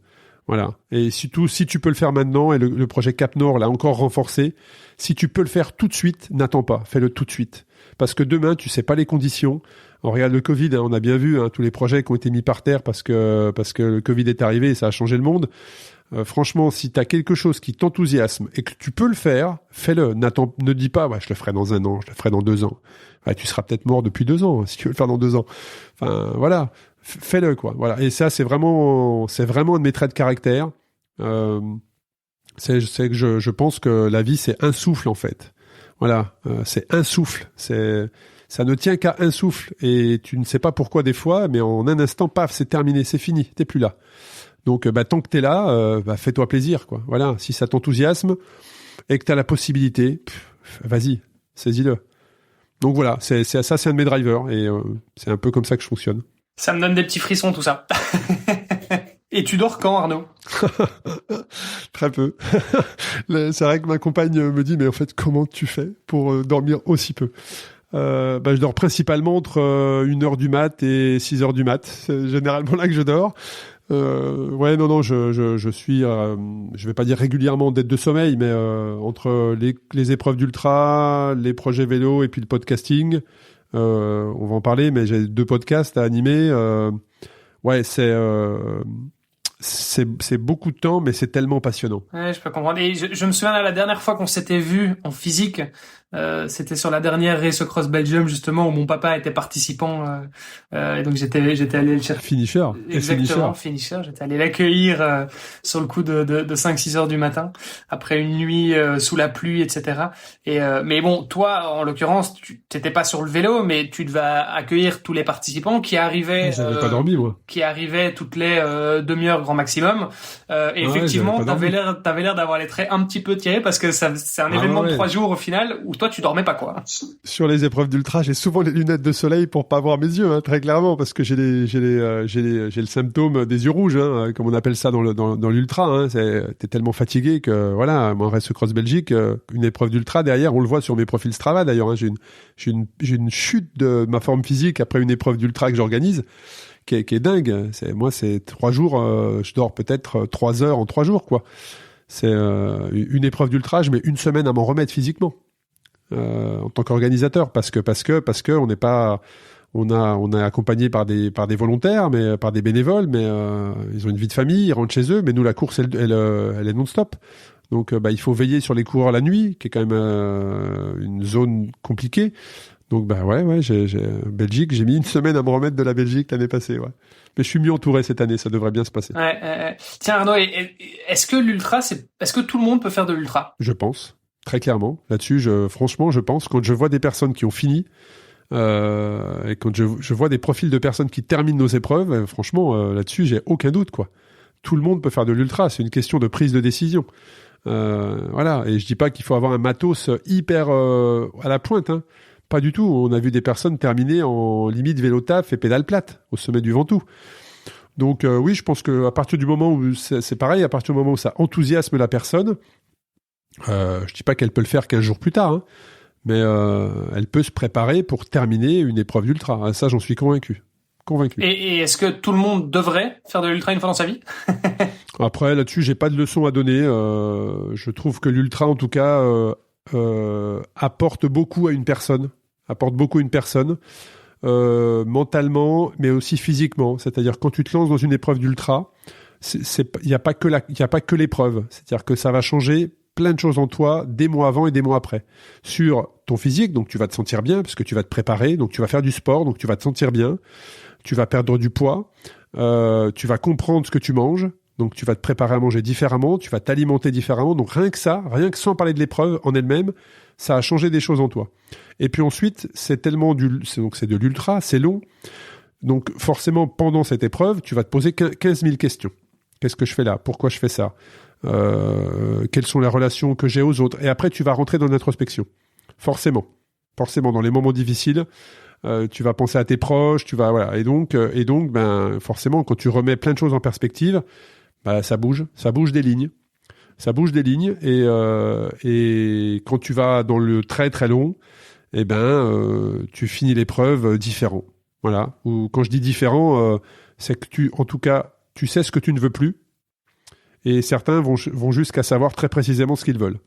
Voilà. Et surtout, si tu peux le faire maintenant, et le projet Cap Nord l'a encore renforcé, si tu peux le faire tout de suite, n'attends pas, fais-le tout de suite. Parce que demain, tu sais pas les conditions. On regarde le Covid, on a bien vu tous les projets qui ont été mis par terre parce que le Covid est arrivé et ça a changé le monde. Franchement, si tu as quelque chose qui t'enthousiasme et que tu peux le faire, fais-le. Ne dis pas, je le ferai dans 1 an, je le ferai dans 2 ans. Tu seras peut-être mort depuis 2 ans, si tu veux le faire dans 2 ans. Enfin, voilà. Fais-le, quoi. Voilà. Et ça, c'est vraiment un de mes traits de caractère. C'est que je pense que la vie, c'est un souffle, en fait. Voilà. C'est un souffle. Ça ne tient qu'à un souffle. Et tu ne sais pas pourquoi des fois, mais en un instant, paf, c'est terminé, c'est fini. T'es plus là. Donc, tant que t'es là, fais-toi plaisir, quoi. Voilà. Si ça t'enthousiasme et que t'as la possibilité, vas-y, saisis-le. Donc voilà, c'est ça, c'est un de mes drivers. Et c'est un peu comme ça que je fonctionne. Ça me donne des petits frissons, tout ça. Et tu dors quand, Arnaud? Très peu. C'est vrai que ma compagne me dit, mais en fait, comment tu fais pour dormir aussi peu? Je dors principalement entre 1h du mat et 6h du mat. C'est généralement là que je dors. Je suis, je vais pas dire régulièrement en dette de sommeil, mais entre les épreuves d'ultra, les projets vélo et puis le podcasting, on va en parler, mais j'ai 2 podcasts à animer. C'est beaucoup de temps, mais c'est tellement passionnant. Ouais, je peux comprendre. Et je me souviens, la dernière fois qu'on s'était vu en physique, c'était sur la dernière Race Across Belgium, justement, où mon papa était participant, et donc j'étais allé le chercher. Finisher. Exactement, finisher. J'étais allé l'accueillir, sur le coup de 5-6 heures du matin, après une nuit, sous la pluie, etc. Mais bon, toi, en l'occurrence, tu t'étais pas sur le vélo, mais tu devais accueillir tous les participants qui arrivaient, j'avais pas dormi, moi. qui arrivaient toutes les, demi-heures grand maximum. Et effectivement, t'avais l'air d'avoir les traits un petit peu tirés parce que c'est un événement de 3 jours au final où toi tu dormais pas, quoi. Sur les épreuves d'ultra, j'ai souvent les lunettes de soleil pour pas voir mes yeux, très clairement, parce que j'ai le symptôme des yeux rouges, comme on appelle ça dans l'ultra. T'es tellement fatigué que voilà. Moi, Race Across Belgique, une épreuve d'ultra derrière, on le voit sur mes profils Strava d'ailleurs. J'ai une chute de ma forme physique après une épreuve d'ultra que j'organise. Qui est dingue. C'est 3 jours, je dors peut-être 3 heures en 3 jours, quoi. C'est une épreuve d'ultra, je mets 1 semaine à m'en remettre physiquement, en tant qu'organisateur, parce que on n'est pas, on est accompagné par des volontaires, mais par des bénévoles, mais ils ont une vie de famille, ils rentrent chez eux, mais nous la course elle est non-stop. Donc il faut veiller sur les coureurs la nuit, qui est quand même une zone compliquée. Donc Belgique, j'ai mis 1 semaine à me remettre de la Belgique l'année passée, ouais. Mais je suis mieux entouré cette année, ça devrait bien se passer. Tiens Arnaud, est-ce que l'ultra, est-ce que tout le monde peut faire de l'ultra? Je pense, très clairement. Là-dessus, franchement, je pense, quand je vois des personnes qui ont fini, et quand je vois des profils de personnes qui terminent nos épreuves, franchement, là-dessus, j'ai aucun doute, quoi. Tout le monde peut faire de l'ultra, c'est une question de prise de décision. Voilà, et je dis pas qu'il faut avoir un matos hyper à la pointe, Pas du tout. On a vu des personnes terminer en limite vélo taf et pédale plate au sommet du Ventoux. Donc oui, je pense que à partir du moment où c'est pareil, à partir du moment où ça enthousiasme la personne, je dis pas qu'elle peut le faire 15 jours plus tard, mais elle peut se préparer pour terminer une épreuve d'ultra. Ça, j'en suis convaincu. Et est-ce que tout le monde devrait faire de l'ultra une fois dans sa vie? Après, là-dessus, j'ai pas de leçon à donner. Je trouve que l'ultra, en tout cas, apporte beaucoup à une personne. Mentalement, mais aussi physiquement. C'est-à-dire quand tu te lances dans une épreuve d'ultra, il y a pas que l'épreuve. C'est-à-dire que ça va changer plein de choses en toi des mois avant et des mois après. Sur ton physique, donc tu vas te sentir bien parce que tu vas te préparer, donc tu vas faire du sport, donc tu vas te sentir bien. Tu vas perdre du poids. Tu vas comprendre ce que tu manges. Donc tu vas te préparer à manger différemment, tu vas t'alimenter différemment. Donc rien que sans parler de l'épreuve en elle-même, ça a changé des choses en toi. Et puis ensuite, c'est de l'ultra, c'est long. Donc forcément, pendant cette épreuve, tu vas te poser 15 000 questions. Qu'est-ce que je fais là? Pourquoi je fais ça? Quelles sont les relations que j'ai aux autres? Et après, tu vas rentrer dans l'introspection. Forcément, dans les moments difficiles, tu vas penser à tes proches, voilà. Et donc, forcément, quand tu remets plein de choses en perspective, ça bouge des lignes. Et quand tu vas dans le très très long, tu finis l'épreuve différent. Voilà. Ou quand je dis différent, c'est que en tout cas, tu sais ce que tu ne veux plus. et certains vont jusqu'à savoir très précisément ce qu'ils veulent.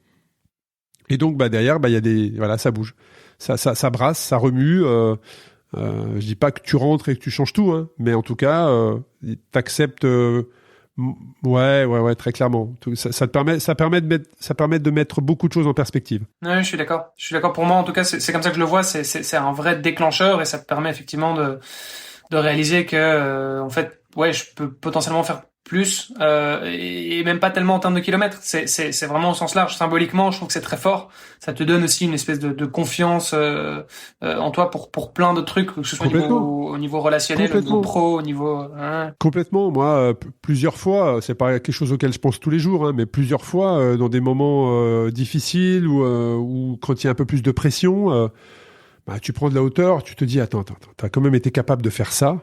Et donc derrière, il y a voilà, ça bouge, ça brasse, ça remue. Je dis pas que tu rentres et que tu changes tout, hein, mais en tout cas, t'acceptes. Ouais, très clairement. Ça permet de mettre beaucoup de choses en perspective. Ouais, je suis d'accord. Pour moi, en tout cas, c'est comme ça que je le vois. C'est un vrai déclencheur et ça te permet effectivement de réaliser que, en fait, ouais, je peux potentiellement faire plus, et même pas tellement en termes de kilomètres. C'est vraiment au sens large. Symboliquement, je trouve que c'est très fort. Ça te donne aussi une espèce de confiance, en toi pour plein de trucs, que ce soit au niveau relationnel, au niveau pro, au niveau, hein. Complètement. Moi, plusieurs fois, c'est pas quelque chose auquel je pense tous les jours, hein, mais plusieurs fois, dans des moments difficiles ou quand il y a un peu plus de pression, tu prends de la hauteur, tu te dis attends, t'as quand même été capable de faire ça,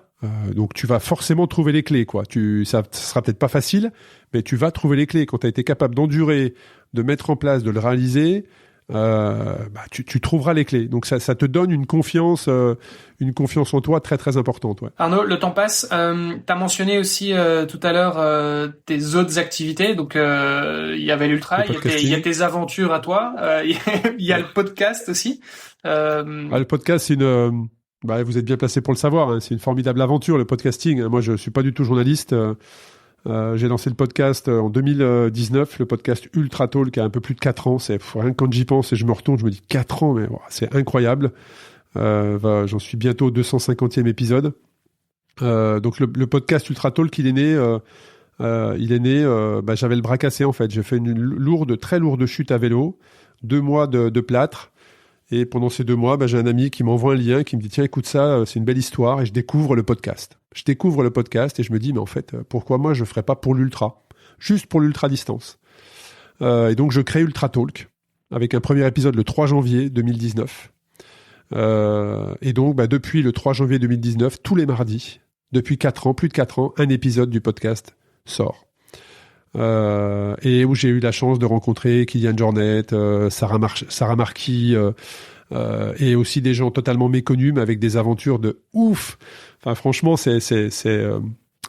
donc tu vas forcément trouver les clés, quoi. Ça sera peut-être pas facile, mais tu vas trouver les clés. Quand t'as été capable d'endurer, de mettre en place, de le réaliser, tu trouveras les clés. Donc ça te donne une confiance en toi très très importante. Ouais. Arnaud, le temps passe. T'as mentionné aussi tout à l'heure tes autres activités. Donc il y avait l'ultra, il y a tes aventures à toi, il y a le podcast aussi. Le podcast, c'est vous êtes bien placé pour le savoir, hein, c'est une formidable aventure, le podcasting. Moi, je suis pas du tout journaliste. J'ai lancé le podcast en 2019, le podcast Ultra Talk, qui a un peu plus de 4 ans. C'est rien que quand j'y pense et je me retourne, je me dis 4 ans, mais c'est incroyable. J'en suis bientôt au 250e épisode. Donc le podcast Ultra Talk, il est né. J'avais le bras cassé en fait. J'ai fait une très lourde chute à vélo, 2 mois de plâtre. Et pendant ces 2 mois, j'ai un ami qui m'envoie un lien, qui me dit tiens, écoute ça, c'est une belle histoire. Et je découvre le podcast. Et je me dis mais en fait, pourquoi moi je ferais pas pour l'ultra, juste pour l'ultra distance. Et donc je crée Ultra Talk avec un premier épisode le 3 janvier 2019. Et donc depuis le 3 janvier 2019, tous les mardis, depuis 4 ans, plus de 4 ans, un épisode du podcast sort. Et où j'ai eu la chance de rencontrer Kylian Jornet, Sarah Marquis, et aussi des gens totalement méconnus, mais avec des aventures de ouf. Enfin, franchement, c'est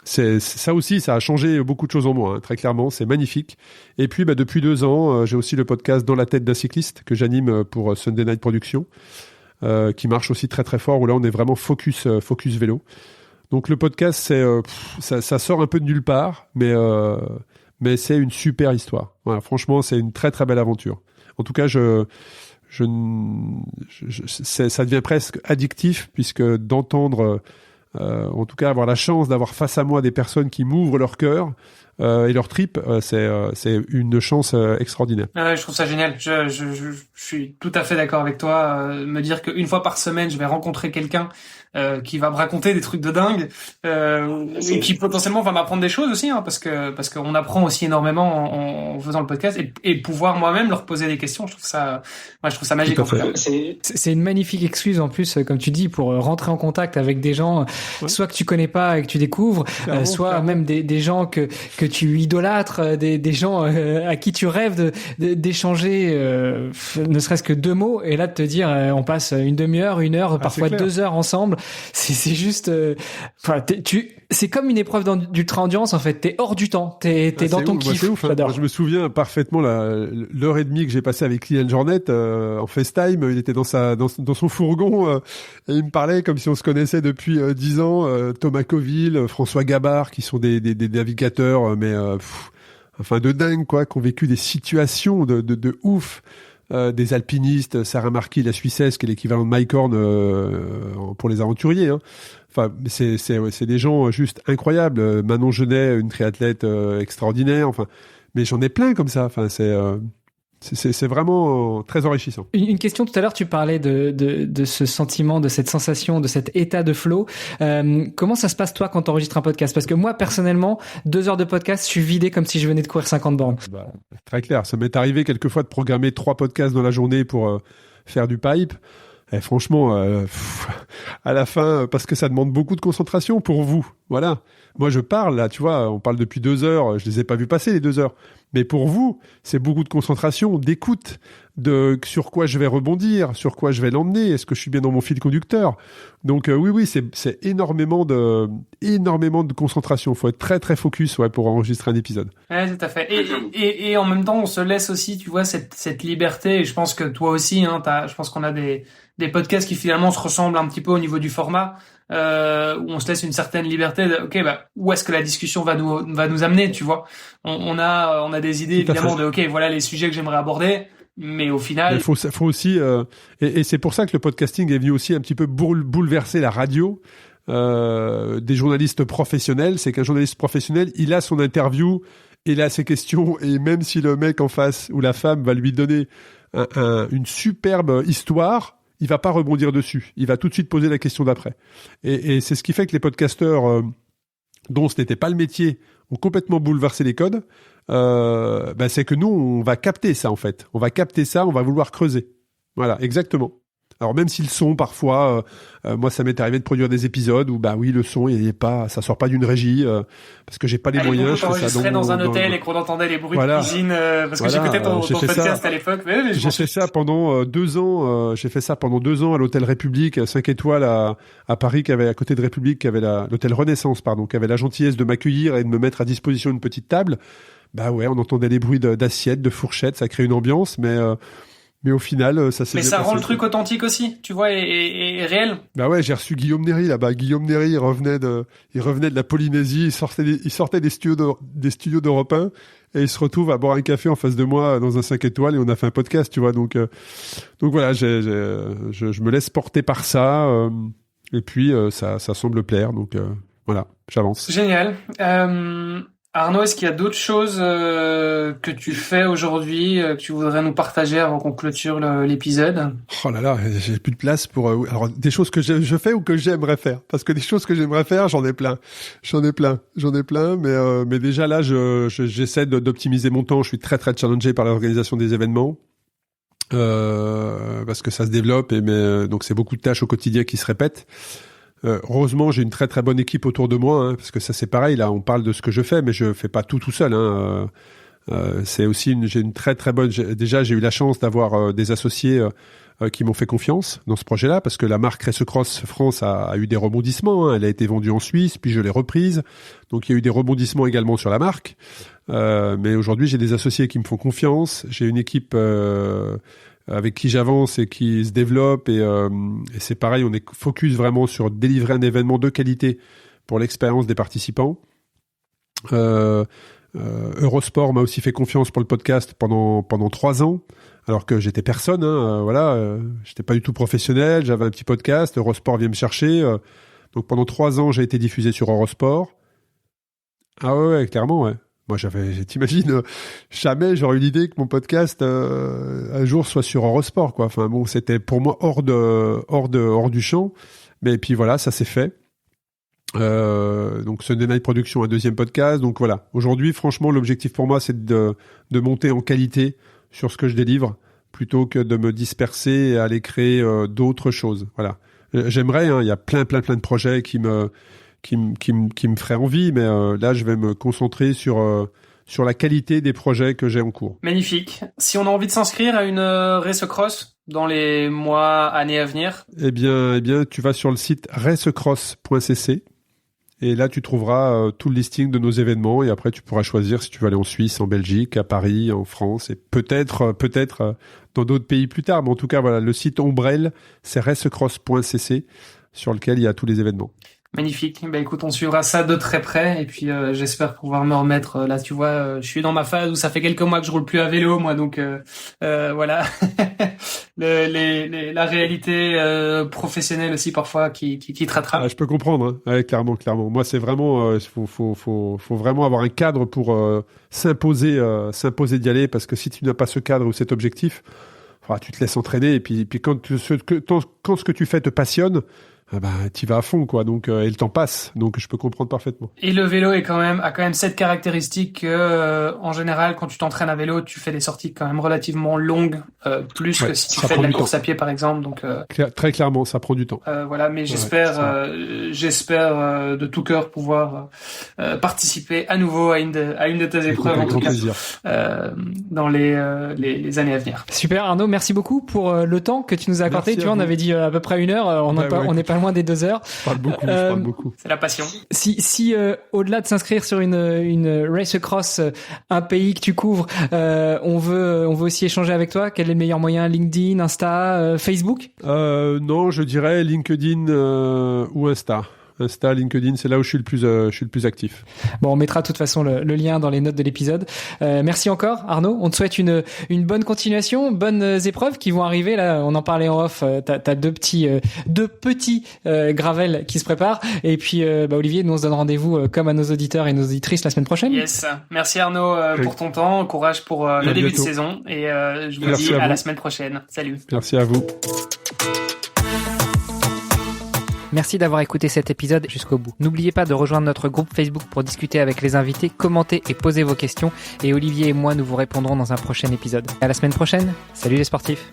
ça aussi, ça a changé beaucoup de choses en moi, hein, très clairement, c'est magnifique. Et puis, depuis 2 ans, j'ai aussi le podcast Dans la tête d'un cycliste que j'anime pour Sunday Night Productions, qui marche aussi très très fort, où là, on est vraiment focus vélo. Donc, le podcast, ça sort un peu de nulle part, mais c'est une super histoire. Voilà, franchement, c'est une très très belle aventure. En tout cas, ça devient presque addictif, puisque d'entendre, en tout cas avoir la chance d'avoir face à moi des personnes qui m'ouvrent leur cœur et leur tripes, c'est une chance extraordinaire. Je trouve ça génial. Je suis tout à fait d'accord avec toi. Me dire qu'une fois par semaine, je vais rencontrer quelqu'un qui va me raconter des trucs de dingue, et qui potentiellement va m'apprendre des choses aussi, hein, parce qu'on apprend aussi énormément en faisant le podcast, et pouvoir moi-même leur poser des questions. Je trouve ça magique. En fait. C'est une magnifique excuse en plus, comme tu dis, pour rentrer en contact avec des gens, soit que tu connais pas et que tu découvres, soit même des gens que tu idolâtres, des gens à qui tu rêves d'échanger, ne serait-ce que 2 mots, et là de te dire, on passe une demi-heure, 1 heure, parfois 2 heures ensemble. C'est juste, c'est comme une épreuve d'ultra-endurance, en fait. T'es hors du temps. T'es dans ton kiff. C'est ouf, hein. Moi, je me souviens parfaitement l'heure et demie que j'ai passé avec Kylian Jornet, en FaceTime. Il était dans son fourgon, et il me parlait comme si on se connaissait depuis 10 ans. Thomas Coville, François Gabard, qui sont des navigateurs, mais, de dingue, quoi, qui ont vécu des situations de ouf. Des alpinistes, Sarah Marquis, la Suissesse, qui est l'équivalent de Mike Horn pour les aventuriers. Hein. Enfin, c'est des gens juste incroyables. Manon Genet, une triathlète extraordinaire. Enfin, mais j'en ai plein comme ça. Enfin, c'est vraiment très enrichissant. Une question, tout à l'heure, tu parlais de ce sentiment, de cette sensation, de cet état de flow. Comment ça se passe, toi, quand tu enregistres un podcast? Parce que moi, personnellement, 2 heures de podcast, je suis vidé comme si je venais de courir 50 bornes. Très clair. Ça m'est arrivé quelquefois de programmer 3 podcasts dans la journée pour faire du pipe. Et franchement, à la fin, parce que ça demande beaucoup de concentration pour vous. Voilà. Moi, je parle, là, tu vois, on parle depuis 2 heures. Je les ai pas vus passer, les 2 heures. Mais pour vous, c'est beaucoup de concentration, d'écoute, de sur quoi je vais rebondir, sur quoi je vais l'emmener, est-ce que je suis bien dans mon fil conducteur. Donc oui, c'est énormément de concentration. Il faut être très très focus pour enregistrer un épisode. Ouais, tout à fait. Et en même temps, on se laisse aussi, tu vois, cette liberté. Et je pense que toi aussi, je pense qu'on a des podcasts qui finalement se ressemblent un petit peu au niveau du format. Où on se laisse une certaine liberté où est-ce que la discussion va nous amener, tu vois. On a des idées évidemment voilà les sujets que j'aimerais aborder, mais au final il faut aussi et c'est pour ça que le podcasting est venu aussi un petit peu bouleverser la radio des journalistes professionnels. C'est qu'un journaliste professionnel, il a son interview, il a ses questions, et même si le mec en face ou la femme va lui donner une superbe histoire, il va pas rebondir dessus. Il va tout de suite poser la question d'après. Et c'est ce qui fait que les podcasteurs dont ce n'était pas le métier ont complètement bouleversé les codes. C'est que nous, on va capter ça en fait. On va capter ça, on va vouloir creuser. Voilà, exactement. Alors même si le son parfois, moi ça m'est arrivé de produire des épisodes où le son ça sort pas d'une régie parce que j'ai pas les moyens. Je fais ça dans un hôtel et qu'on entendait les bruits de cuisine parce que j'écoutais ton podcast à l'époque. J'ai fait ça pendant 2 ans. J'ai fait ça pendant 2 ans à l'hôtel République 5 étoiles à Paris, qui avait à côté de République, qui avait l'hôtel Renaissance qui avait la gentillesse de m'accueillir et de me mettre à disposition une petite table. On entendait les bruits d'assiettes, de fourchettes, ça crée une ambiance, mais au final, ça s'est bien passé. Mais ça rend le truc authentique aussi, tu vois, et réel. J'ai reçu Guillaume Néry là-bas. Guillaume Néry, il revenait de la Polynésie, il sortait des studios d'Europe 1, et il se retrouve à boire un café en face de moi dans un 5 étoiles, et on a fait un podcast, tu vois. Donc voilà, je me laisse porter par ça, et puis ça semble plaire, donc voilà, j'avance. Génial. Arnaud, est-ce qu'il y a d'autres choses que tu fais aujourd'hui que tu voudrais nous partager avant qu'on clôture l'épisode? Oh là là, j'ai plus de place pour... alors, des choses que je fais ou que j'aimerais faire. Parce que des choses que j'aimerais faire, j'en ai plein. Mais déjà là, j'essaie d'optimiser mon temps. Je suis très très challengé par l'organisation des événements. Parce que ça se développe, donc c'est beaucoup de tâches au quotidien qui se répètent. Heureusement, j'ai une très très bonne équipe autour de moi, parce que ça c'est pareil, là on parle de ce que je fais, mais je fais pas tout seul. C'est aussi j'ai une très très bonne. Déjà, j'ai eu la chance d'avoir des associés qui m'ont fait confiance dans ce projet-là, parce que la marque Race Cross France a eu des rebondissements. Elle a été vendue en Suisse, puis je l'ai reprise, donc il y a eu des rebondissements également sur la marque. Mais aujourd'hui, j'ai des associés qui me font confiance. J'ai une équipe avec qui j'avance et qui se développe, et c'est pareil, on est focus vraiment sur délivrer un événement de qualité pour l'expérience des participants. Eurosport m'a aussi fait confiance pour le podcast pendant 3 ans, alors que j'étais personne, j'étais pas du tout professionnel, j'avais un petit podcast, Eurosport vient me chercher, donc pendant 3 ans j'ai été diffusé sur Eurosport. Ah ouais, clairement, ouais. Moi, t'imagines, jamais j'aurais eu l'idée que mon podcast un jour soit sur Eurosport, quoi. Enfin bon, c'était pour moi hors du champ. Mais puis voilà, ça s'est fait. Donc Sunday Night Production, un 2e podcast. Donc voilà. Aujourd'hui, franchement, l'objectif pour moi, c'est de monter en qualité sur ce que je délivre, plutôt que de me disperser et aller créer d'autres choses. Voilà. J'aimerais, il y a plein de projets qui me ferait envie, mais là je vais me concentrer sur la qualité des projets que j'ai en cours. Magnifique. Si on a envie de s'inscrire à une Race Cross dans les mois, années à venir, eh bien tu vas sur le site racecross.cc, et là tu trouveras tout le listing de nos événements, et après tu pourras choisir si tu veux aller en Suisse, en Belgique, à Paris, en France, et peut-être dans d'autres pays plus tard. Mais en tout cas voilà, le site ombrelle, c'est racecross.cc, sur lequel il y a tous les événements. Magnifique. Écoute, on suivra ça de très près, et puis j'espère pouvoir me remettre. Là, tu vois, je suis dans ma phase où ça fait quelques mois que je roule plus à vélo, moi, donc voilà. La réalité professionnelle aussi parfois qui te rattrape. Je peux comprendre, hein. Ouais, clairement. Moi, c'est vraiment faut vraiment avoir un cadre pour s'imposer d'y aller, parce que si tu n'as pas ce cadre ou cet objectif, tu te laisses entraîner, et puis quand ce que tu fais te passionne, t'y vas à fond, quoi. Donc, et le temps passe. Donc, je peux comprendre parfaitement. Et le vélo a quand même cette caractéristique que, en général, quand tu t'entraînes à vélo, tu fais des sorties quand même relativement longues, plus que si tu fais de la course à pied, par exemple. Donc, très clairement, ça prend du temps. Voilà, mais j'espère de tout cœur pouvoir participer à nouveau à une de tes épreuves, en tout cas, dans les années à venir. Super, Arnaud, merci beaucoup pour le temps que tu nous as accordé. Tu vois, on avait dit à peu près 1 heure, on n'est pas loin des 2 heures. Je parle beaucoup. C'est la passion. Si au-delà de s'inscrire sur une race across un pays que tu couvres, on veut aussi échanger avec toi, quel est le meilleur moyen? LinkedIn, Insta, Facebook? Non, je dirais LinkedIn ou Insta. Insta, LinkedIn, c'est là où je suis le plus actif. Bon, on mettra de toute façon le lien dans les notes de l'épisode. Merci encore, Arnaud. On te souhaite une bonne continuation, bonnes épreuves qui vont arriver. Là, on en parlait en off. T'as deux petits gravels qui se préparent. Et puis, Olivier, nous on se donne rendez-vous comme à nos auditeurs et nos auditrices la semaine prochaine. Yes. Merci Arnaud pour ton temps. Courage pour le début de saison. Et je vous dis à la semaine prochaine. Salut. Merci à vous. Merci d'avoir écouté cet épisode jusqu'au bout. N'oubliez pas de rejoindre notre groupe Facebook pour discuter avec les invités, commenter et poser vos questions. Et Olivier et moi, nous vous répondrons dans un prochain épisode. À la semaine prochaine. Salut les sportifs.